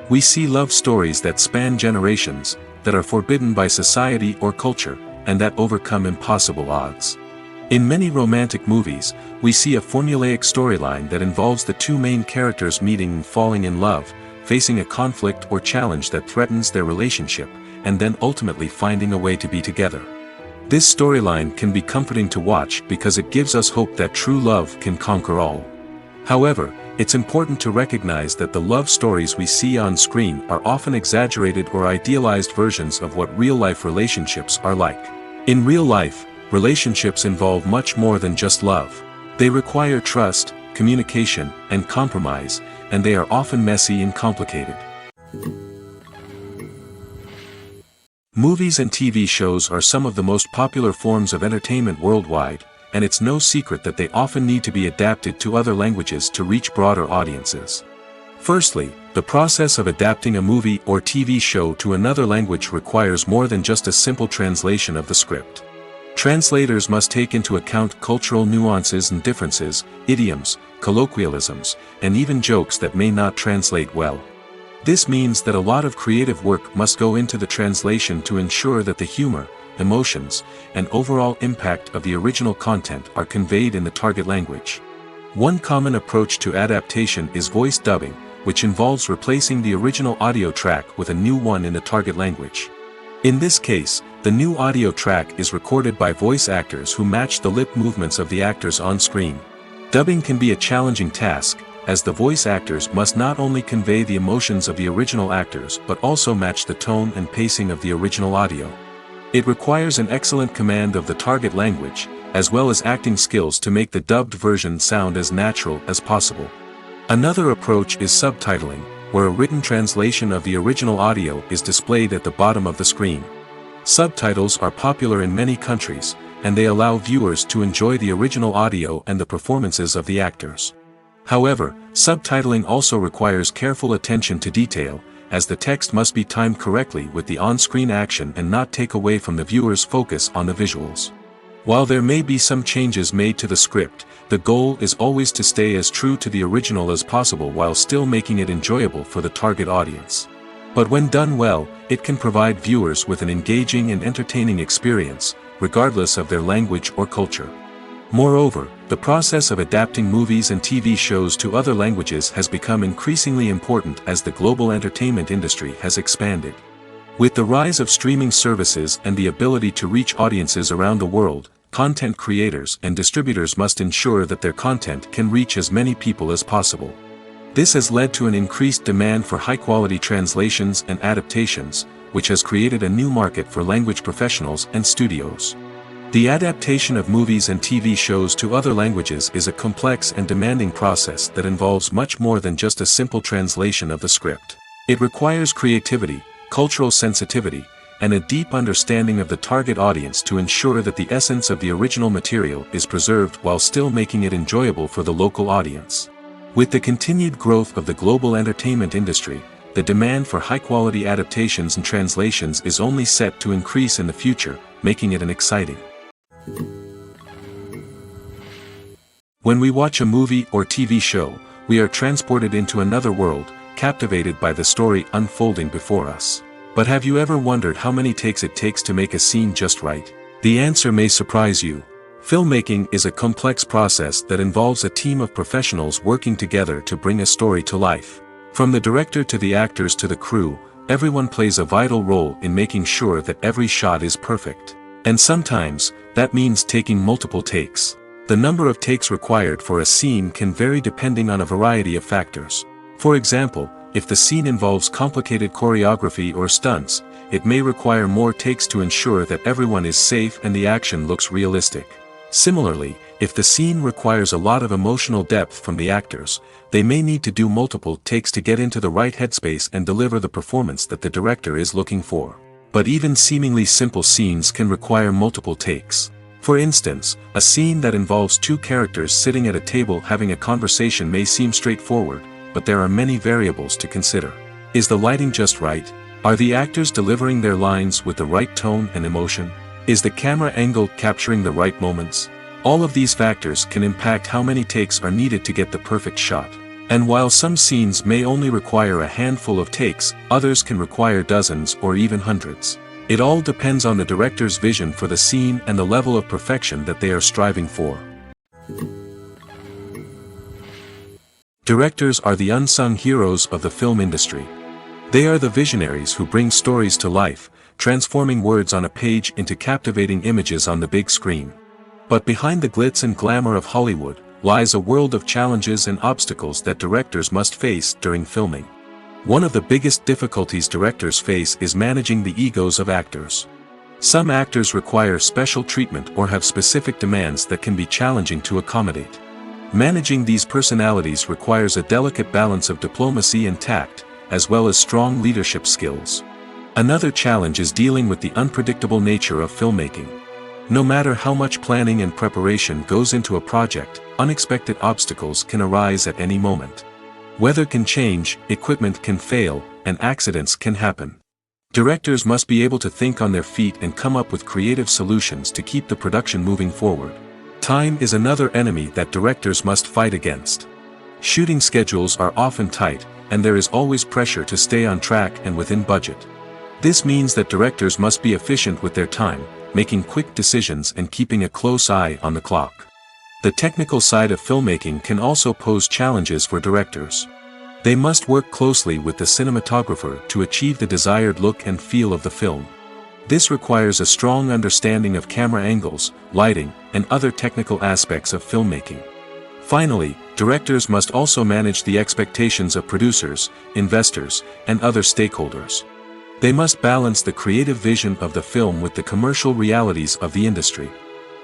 We see love stories that span generations, that are forbidden by society or culture, and that overcome impossible odds. In many romantic movies, we see a formulaic storyline that involves the two main characters meeting and falling in love, facing a conflict or challenge that threatens their relationship, and then ultimately finding a way to be together. This storyline can be comforting to watch because it gives us hope that true love can conquer all. However, it's important to recognize that the love stories we see on screen are often exaggerated or idealized versions of what real-life relationships are like. In real life, relationships involve much more than just love. They require trust, communication, and compromise, and they are often messy and complicated. Movies and TV shows are some of the most popular forms of entertainment worldwide, and it's no secret that they often need to be adapted to other languages to reach broader audiences. Firstly, the process of adapting a movie or TV show to another language requires more than just a simple translation of the script. Translators must take into account cultural nuances and differences, idioms, colloquialisms, and even jokes that may not translate well. This means that a lot of creative work must go into the translation to ensure that the humor, emotions, and overall impact of the original content are conveyed in the target language. One common approach to adaptation is voice dubbing, which involves replacing the original audio track with a new one in the target language. In this case, the new audio track is recorded by voice actors who match the lip movements of the actors on screen. Dubbing can be a challenging task, as the voice actors must not only convey the emotions of the original actors but also match the tone and pacing of the original audio. It requires an excellent command of the target language, as well as acting skills to make the dubbed version sound as natural as possible. Another approach is subtitling, where a written translation of the original audio is displayed at the bottom of the screen. Subtitles are popular in many countries, and they allow viewers to enjoy the original audio and the performances of the actors. However, subtitling also requires careful attention to detail, as the text must be timed correctly with the on-screen action and not take away from the viewer's focus on the visuals. While there may be some changes made to the script, the goal is always to stay as true to the original as possible while still making it enjoyable for the target audience. But when done well, it can provide viewers with an engaging and entertaining experience, regardless of their language or culture. Moreover, the process of adapting movies and TV shows to other languages has become increasingly important as the global entertainment industry has expanded. With the rise of streaming services and the ability to reach audiences around the world, content creators and distributors must ensure that their content can reach as many people as possible. This has led to an increased demand for high-quality translations and adaptations, which has created a new market for language professionals and studios. The adaptation of movies and TV shows to other languages is a complex and demanding process that involves much more than just a simple translation of the script. It requires creativity, cultural sensitivity, and a deep understanding of the target audience to ensure that the essence of the original material is preserved while still making it enjoyable for the local audience. With the continued growth of the global entertainment industry, the demand for high-quality adaptations and translations is only set to increase in the future, making it an exciting. When we watch a movie or TV show, we are transported into another world, captivated by the story unfolding before us. But have you ever wondered how many takes it takes to make a scene just right? The answer may surprise you. Filmmaking is a complex process that involves a team of professionals working together to bring a story to life. From the director to the actors to the crew, everyone plays a vital role in making sure that every shot is perfect. And sometimes, that means taking multiple takes. The number of takes required for a scene can vary depending on a variety of factors. For example, if the scene involves complicated choreography or stunts, it may require more takes to ensure that everyone is safe and the action looks realistic. Similarly, if the scene requires a lot of emotional depth from the actors, they may need to do multiple takes to get into the right headspace and deliver the performance that the director is looking for. But even seemingly simple scenes can require multiple takes. For instance, a scene that involves two characters sitting at a table having a conversation may seem straightforward, but there are many variables to consider. Is the lighting just right? Are the actors delivering their lines with the right tone and emotion? Is the camera angle capturing the right moments? All of these factors can impact how many takes are needed to get the perfect shot. And while some scenes may only require a handful of takes, others can require dozens or even hundreds. It all depends on the director's vision for the scene and the level of perfection that they are striving for. Directors are the unsung heroes of the film industry. They are the visionaries who bring stories to life, transforming words on a page into captivating images on the big screen. But behind the glitz and glamour of Hollywood, lies a world of challenges and obstacles that directors must face during filming. One of the biggest difficulties directors face is managing the egos of actors. Some actors require special treatment or have specific demands that can be challenging to accommodate. Managing these personalities requires a delicate balance of diplomacy and tact, as well as strong leadership skills. Another challenge is dealing with the unpredictable nature of filmmaking. No matter how much planning and preparation goes into a project, unexpected obstacles can arise at any moment. Weather can change, equipment can fail, and accidents can happen. Directors must be able to think on their feet and come up with creative solutions to keep the production moving forward. Time is another enemy that directors must fight against. Shooting schedules are often tight, and there is always pressure to stay on track and within budget. This means that directors must be efficient with their time, making quick decisions and keeping a close eye on the clock. The technical side of filmmaking can also pose challenges for directors. They must work closely with the cinematographer to achieve the desired look and feel of the film. This requires a strong understanding of camera angles, lighting, and other technical aspects of filmmaking. Finally, directors must also manage the expectations of producers, investors, and other stakeholders. They must balance the creative vision of the film with the commercial realities of the industry.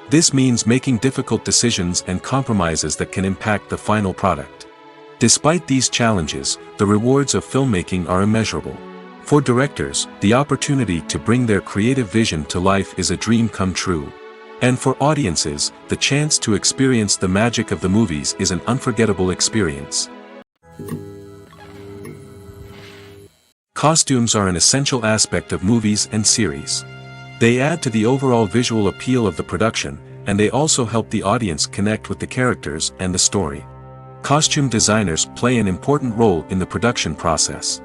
This means making difficult decisions and compromises that can impact the final product. Despite these challenges, the rewards of filmmaking are immeasurable. For directors, the opportunity to bring their creative vision to life is a dream come true. And for audiences, the chance to experience the magic of the movies is an unforgettable experience. Costumes are an essential aspect of movies and series. They add to the overall visual appeal of the production, and they also help the audience connect with the characters and the story. Costume designers play an important role in the production process.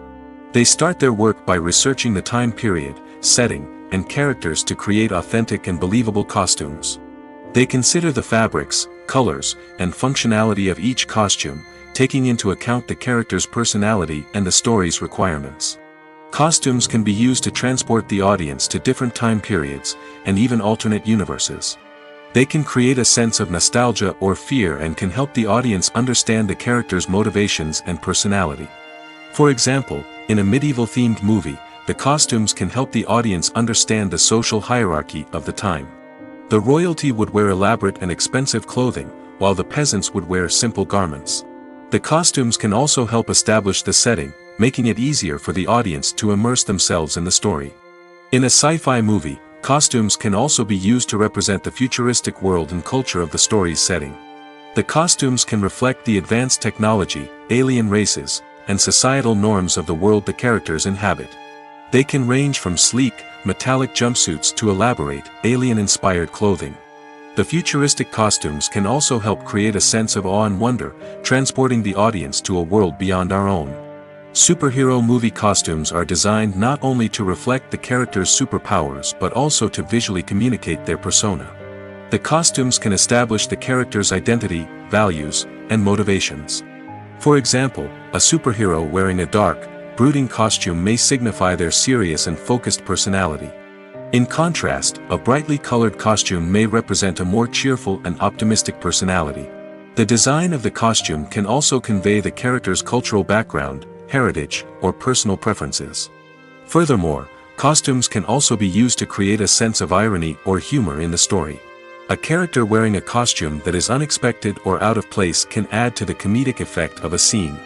They start their work by researching the time period, setting, and characters to create authentic and believable costumes. They consider the fabrics, colors, and functionality of each costume, taking into account the character's personality and the story's requirements. Costumes can be used to transport the audience to different time periods, and even alternate universes. They can create a sense of nostalgia or fear and can help the audience understand the character's motivations and personality. For example, in a medieval-themed movie, the costumes can help the audience understand the social hierarchy of the time. The royalty would wear elaborate and expensive clothing, while the peasants would wear simple garments. The costumes can also help establish the setting, making it easier for the audience to immerse themselves in the story. In a sci-fi movie, costumes can also be used to represent the futuristic world and culture of the story's setting. The costumes can reflect the advanced technology, alien races, and societal norms of the world the characters inhabit. They can range from sleek, metallic jumpsuits to elaborate, alien-inspired clothing. The futuristic costumes can also help create a sense of awe and wonder, transporting the audience to a world beyond our own. Superhero movie costumes are designed not only to reflect the character's superpowers but also to visually communicate their persona. The costumes can establish the character's identity, values, and motivations. For example, a superhero wearing a dark, brooding costume may signify their serious and focused personality. In contrast, a brightly colored costume may represent a more cheerful and optimistic personality. The design of the costume can also convey the character's cultural background, heritage, or personal preferences. Furthermore, costumes can also be used to create a sense of irony or humor in the story. A character wearing a costume that is unexpected or out of place can add to the comedic effect of a scene.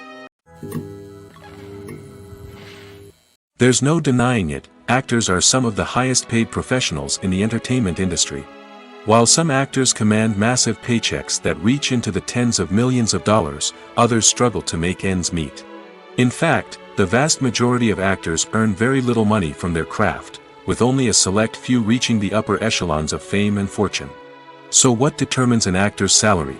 There's no denying it, actors are some of the highest paid professionals in the entertainment industry. While some actors command massive paychecks that reach into the tens of millions of dollars, others struggle to make ends meet. In fact, the vast majority of actors earn very little money from their craft, with only a select few reaching the upper echelons of fame and fortune. So what determines an actor's salary?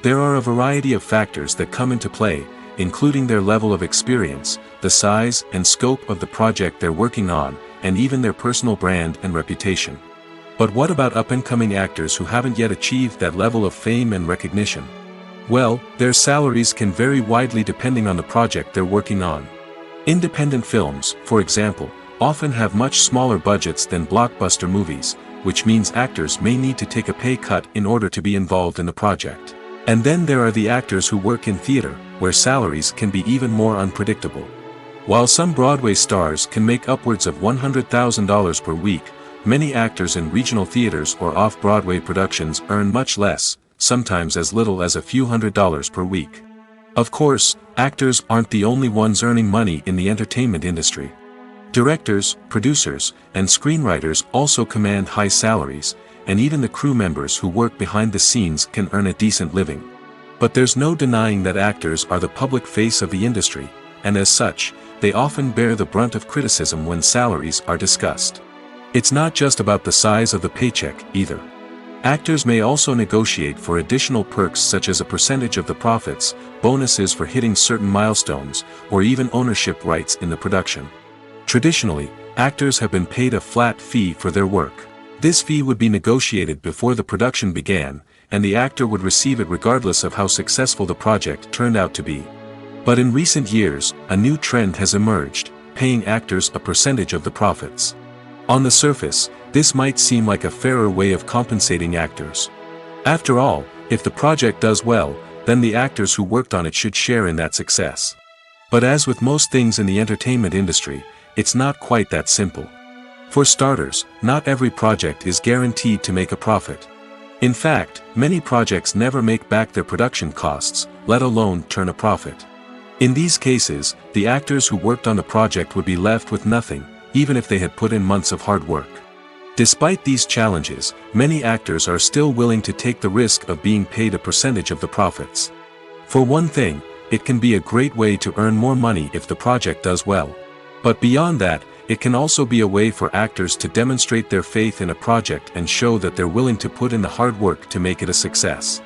There are a variety of factors that come into play, including their level of experience, the size and scope of the project they're working on, and even their personal brand and reputation. But what about up-and-coming actors who haven't yet achieved that level of fame and recognition? Well, their salaries can vary widely depending on the project they're working on. Independent films, for example, often have much smaller budgets than blockbuster movies, which means actors may need to take a pay cut in order to be involved in the project. And then there are the actors who work in theater, where salaries can be even more unpredictable. While some Broadway stars can make upwards of $100,000 per week, many actors in regional theaters or off-Broadway productions earn much less, sometimes as little as a few $100s per week. Of course, actors aren't the only ones earning money in the entertainment industry. Directors, producers, and screenwriters also command high salaries, and even the crew members who work behind the scenes can earn a decent living. But there's no denying that actors are the public face of the industry, and as such, they often bear the brunt of criticism when salaries are discussed. It's not just about the size of the paycheck, either. Actors may also negotiate for additional perks such as a percentage of the profits, bonuses for hitting certain milestones, or even ownership rights in the production. Traditionally, actors have been paid a flat fee for their work. This fee would be negotiated before the production began, and the actor would receive it regardless of how successful the project turned out to be. But in recent years, a new trend has emerged, paying actors a percentage of the profits. On the surface, this might seem like a fairer way of compensating actors. After all, if the project does well, then the actors who worked on it should share in that success. But as with most things in the entertainment industry, it's not quite that simple. For starters, not every project is guaranteed to make a profit. In fact, many projects never make back their production costs, let alone turn a profit. In these cases, the actors who worked on the project would be left with nothing, even if they had put in months of hard work. Despite these challenges, many actors are still willing to take the risk of being paid a percentage of the profits. For one thing, it can be a great way to earn more money if the project does well. But beyond that, it can also be a way for actors to demonstrate their faith in a project and show that they're willing to put in the hard work to make it a success.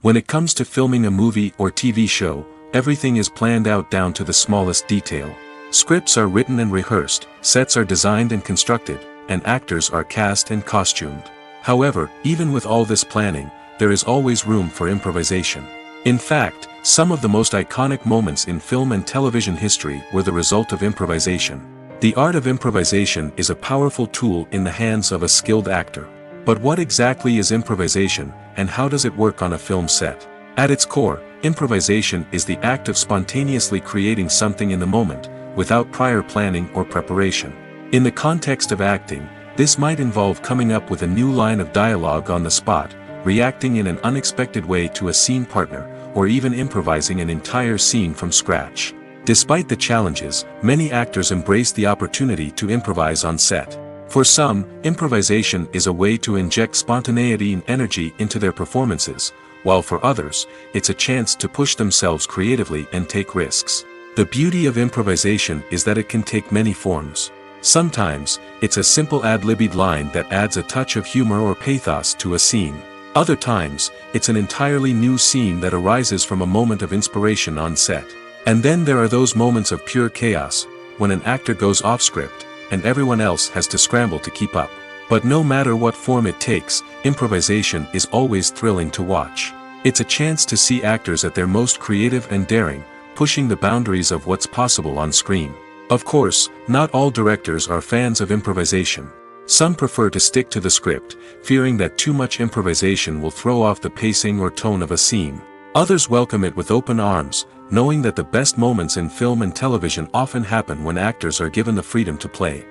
When it comes to filming a movie or TV show, everything is planned out down to the smallest detail. Scripts are written and rehearsed, sets are designed and constructed, and actors are cast and costumed. However, even with all this planning, there is always room for improvisation. In fact, some of the most iconic moments in film and television history were the result of improvisation. The art of improvisation is a powerful tool in the hands of a skilled actor. But what exactly is improvisation, and how does it work on a film set? At its core, improvisation is the act of spontaneously creating something in the moment, without prior planning or preparation. In the context of acting, this might involve coming up with a new line of dialogue on the spot, reacting in an unexpected way to a scene partner, or even improvising an entire scene from scratch. Despite the challenges, many actors embrace the opportunity to improvise on set. For some, improvisation is a way to inject spontaneity and energy into their performances, while for others, it's a chance to push themselves creatively and take risks. The beauty of improvisation is that it can take many forms. Sometimes, it's a simple ad-libbed line that adds a touch of humor or pathos to a scene. Other times, it's an entirely new scene that arises from a moment of inspiration on set. And then there are those moments of pure chaos, when an actor goes off script, and everyone else has to scramble to keep up. But no matter what form it takes, improvisation is always thrilling to watch. It's a chance to see actors at their most creative and daring, pushing the boundaries of what's possible on screen. Of course, not all directors are fans of improvisation. Some prefer to stick to the script, fearing that too much improvisation will throw off the pacing or tone of a scene. Others welcome it with open arms, knowing that the best moments in film and television often happen when actors are given the freedom to play.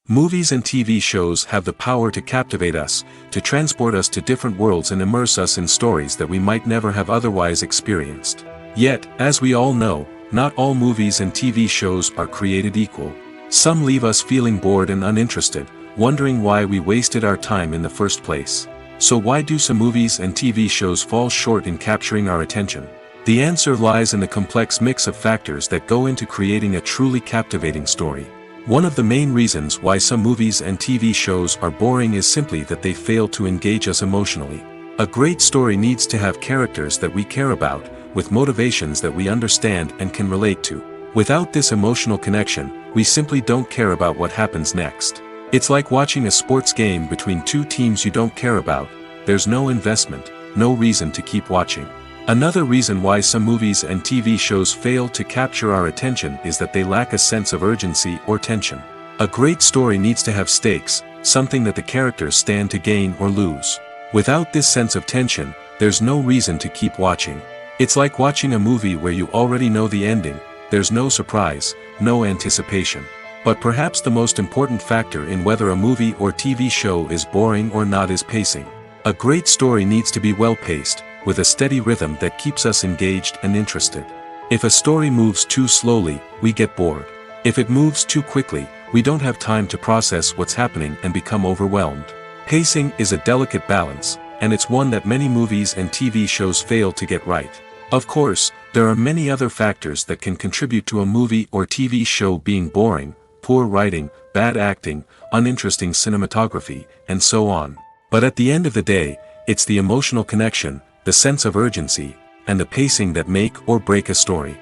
Movies and TV shows have the power to captivate us, to transport us to different worlds and immerse us in stories that we might never have otherwise experienced. Yet, as we all know, not all movies and TV shows are created equal. Some leave us feeling bored and uninterested, wondering why we wasted our time in the first place. So why do some movies and TV shows fall short in capturing our attention? The answer lies in the complex mix of factors that go into creating a truly captivating story. One of the main reasons why some movies and TV shows are boring is simply that they fail to engage us emotionally. A great story needs to have characters that we care about, with motivations that we understand and can relate to. Without this emotional connection, we simply don't care about what happens next. It's like watching a sports game between two teams you don't care about. There's no investment, no reason to keep watching. Another reason why some movies and TV shows fail to capture our attention is that they lack a sense of urgency or tension. A great story needs to have stakes, something that the characters stand to gain or lose. Without this sense of tension, there's no reason to keep watching. It's like watching a movie where you already know the ending. There's no surprise, no anticipation. But perhaps the most important factor in whether a movie or TV show is boring or not is pacing. A great story needs to be well-paced, with a steady rhythm that keeps us engaged and interested. If a story moves too slowly, we get bored. If it moves too quickly, we don't have time to process what's happening and become overwhelmed. Pacing is a delicate balance, and it's one that many movies and TV shows fail to get right. Of course, there are many other factors that can contribute to a movie or TV show being boring: poor writing, bad acting, uninteresting cinematography, and so on. But at the end of the day, it's the emotional connection, the sense of urgency, and the pacing that make or break a story.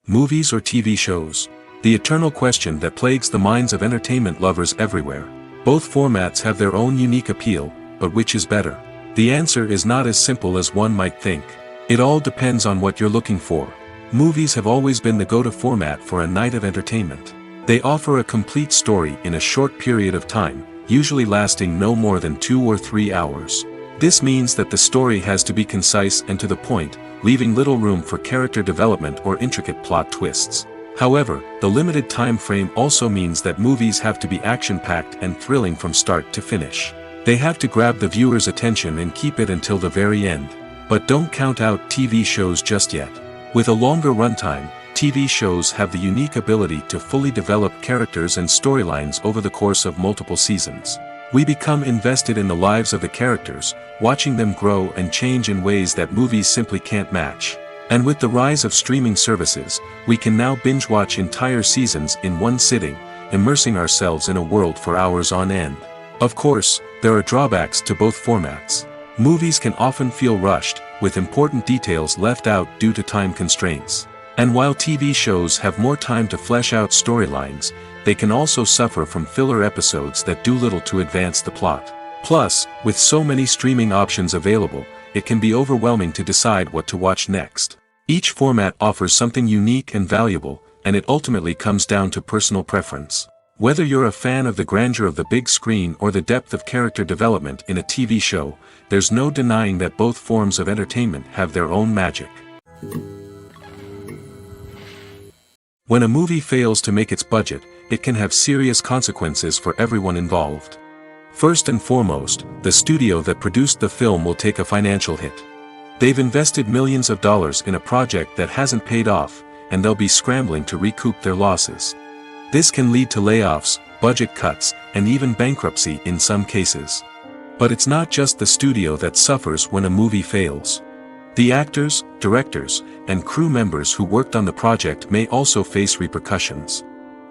Movies or TV shows? The eternal question that plagues the minds of entertainment lovers everywhere. Both formats have their own unique appeal, but which is better? The answer is not as simple as one might think. It all depends on what you're looking for. Movies have always been the go-to format for a night of entertainment. They offer a complete story in a short period of time, usually lasting no more than 2 or 3 hours. This means that the story has to be concise and to the point, leaving little room for character development or intricate plot twists. However, the limited time frame also means that movies have to be action-packed and thrilling from start to finish. They have to grab the viewer's attention and keep it until the very end. But don't count out TV shows just yet. With a longer runtime, TV shows have the unique ability to fully develop characters and storylines over the course of multiple seasons. We become invested in the lives of the characters, watching them grow and change in ways that movies simply can't match. And with the rise of streaming services, we can now binge-watch entire seasons in one sitting, immersing ourselves in a world for hours on end. Of course, there are drawbacks to both formats. Movies can often feel rushed, with important details left out due to time constraints. And while TV shows have more time to flesh out storylines, they can also suffer from filler episodes that do little to advance the plot. Plus, with so many streaming options available, it can be overwhelming to decide what to watch next. Each format offers something unique and valuable, and it ultimately comes down to personal preference. Whether you're a fan of the grandeur of the big screen or the depth of character development in a TV show, there's no denying that both forms of entertainment have their own magic. When a movie fails to make its budget, it can have serious consequences for everyone involved. First and foremost, the studio that produced the film will take a financial hit. They've invested millions of dollars in a project that hasn't paid off, and they'll be scrambling to recoup their losses. This can lead to layoffs, budget cuts, and even bankruptcy in some cases. But it's not just the studio that suffers when a movie fails. The actors, directors, and crew members who worked on the project may also face repercussions.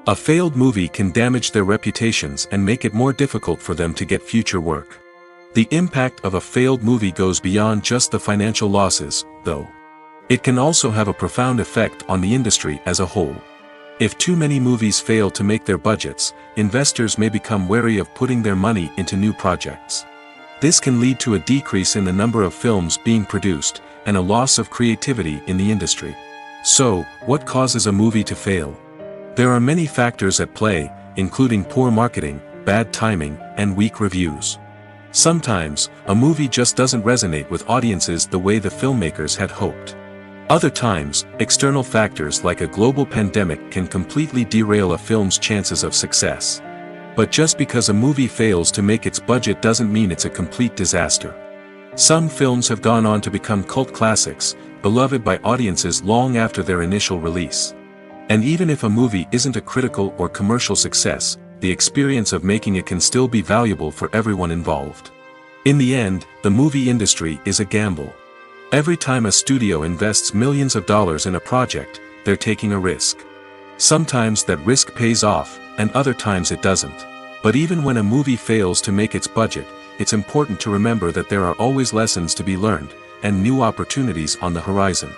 A failed movie can damage their reputations and make it more difficult for them to get future work. The impact of a failed movie goes beyond just the financial losses, though. It can also have a profound effect on the industry as a whole. If too many movies fail to make their budgets, investors may become wary of putting their money into new projects. This can lead to a decrease in the number of films being produced, and a loss of creativity in the industry. So, what causes a movie to fail? There are many factors at play, including poor marketing, bad timing, and weak reviews. Sometimes, a movie just doesn't resonate with audiences the way the filmmakers had hoped. Other times, external factors like a global pandemic can completely derail a film's chances of success. But just because a movie fails to make its budget doesn't mean it's a complete disaster. Some films have gone on to become cult classics, beloved by audiences long after their initial release. And even if a movie isn't a critical or commercial success, the experience of making it can still be valuable for everyone involved. In the end, the movie industry is a gamble. Every time a studio invests millions of dollars in a project, they're taking a risk. Sometimes that risk pays off, and other times it doesn't. But even when a movie fails to make its budget, it's important to remember that there are always lessons to be learned, and new opportunities on the horizon.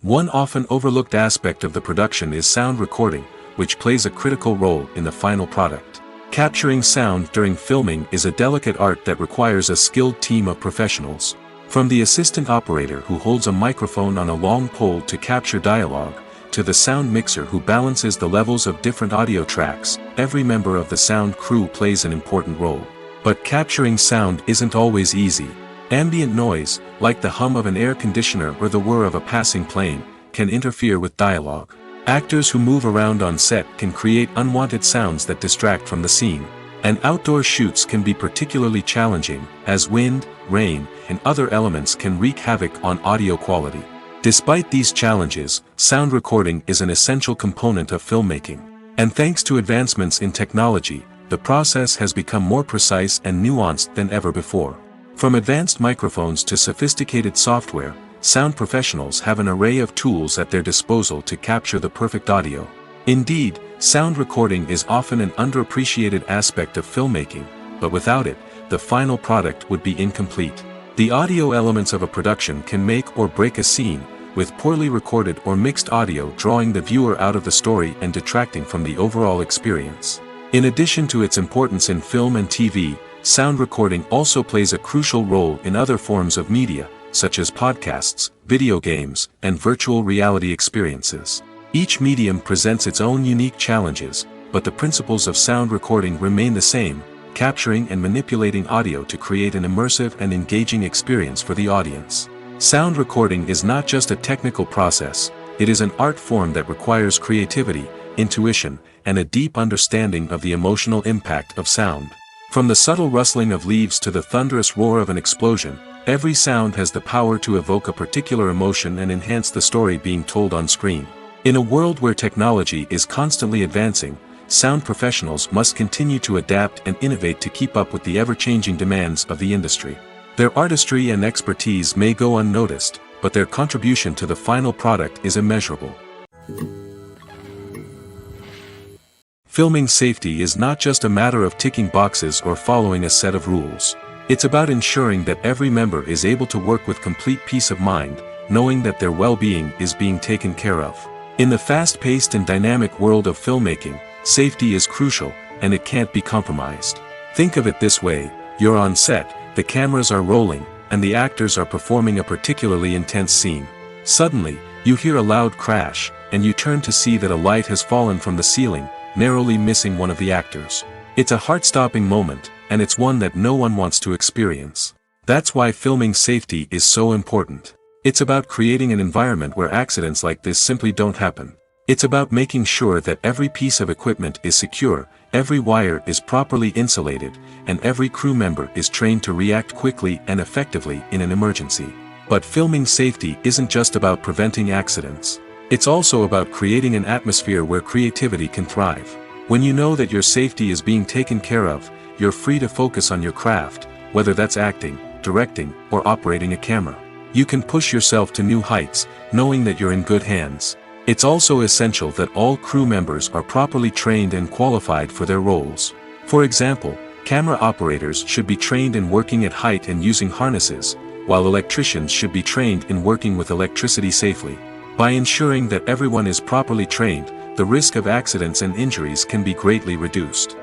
One often overlooked aspect of the production is sound recording, which plays a critical role in the final product. Capturing sound during filming is a delicate art that requires a skilled team of professionals. From the assistant operator who holds a microphone on a long pole to capture dialogue, to the sound mixer who balances the levels of different audio tracks, every member of the sound crew plays an important role. But capturing sound isn't always easy. Ambient noise, like the hum of an air conditioner or the whir of a passing plane, can interfere with dialogue. Actors who move around on set can create unwanted sounds that distract from the scene. And outdoor shoots can be particularly challenging, as wind, rain, and other elements can wreak havoc on audio quality. Despite these challenges, sound recording is an essential component of filmmaking. And thanks to advancements in technology, the process has become more precise and nuanced than ever before. From advanced microphones to sophisticated software, sound professionals have an array of tools at their disposal to capture the perfect audio. Indeed, sound recording is often an underappreciated aspect of filmmaking, but without it, the final product would be incomplete. The audio elements of a production can make or break a scene, with poorly recorded or mixed audio drawing the viewer out of the story and detracting from the overall experience. In addition to its importance in film and TV, sound recording also plays a crucial role in other forms of media, such as podcasts, video games, and virtual reality experiences. Each medium presents its own unique challenges, but the principles of sound recording remain the same, capturing and manipulating audio to create an immersive and engaging experience for the audience. Sound recording is not just a technical process, it is an art form that requires creativity, intuition, and a deep understanding of the emotional impact of sound. From the subtle rustling of leaves to the thunderous roar of an explosion, every sound has the power to evoke a particular emotion and enhance the story being told on screen. In a world where technology is constantly advancing, sound professionals must continue to adapt and innovate to keep up with the ever-changing demands of the industry. Their artistry and expertise may go unnoticed, but their contribution to the final product is immeasurable. Filming safety is not just a matter of ticking boxes or following a set of rules. It's about ensuring that every member is able to work with complete peace of mind, knowing that their well-being is being taken care of. In the fast-paced and dynamic world of filmmaking, safety is crucial, and it can't be compromised. Think of it this way: you're on set, the cameras are rolling, and the actors are performing a particularly intense scene. Suddenly, you hear a loud crash, and you turn to see that a light has fallen from the ceiling, narrowly missing one of the actors. It's a heart-stopping moment, and it's one that no one wants to experience. That's why filming safety is so important. It's about creating an environment where accidents like this simply don't happen. It's about making sure that every piece of equipment is secure, Every wire is properly insulated, and every crew member is trained to react quickly and effectively in an emergency. But filming safety isn't just about preventing accidents. It's also about creating an atmosphere where creativity can thrive. When you know that your safety is being taken care of, you're free to focus on your craft, whether that's acting, directing, or operating a camera. You can push yourself to new heights, knowing that you're in good hands. It's also essential that all crew members are properly trained and qualified for their roles. For example, camera operators should be trained in working at height and using harnesses, while electricians should be trained in working with electricity safely. By ensuring that everyone is properly trained, the risk of accidents and injuries can be greatly reduced.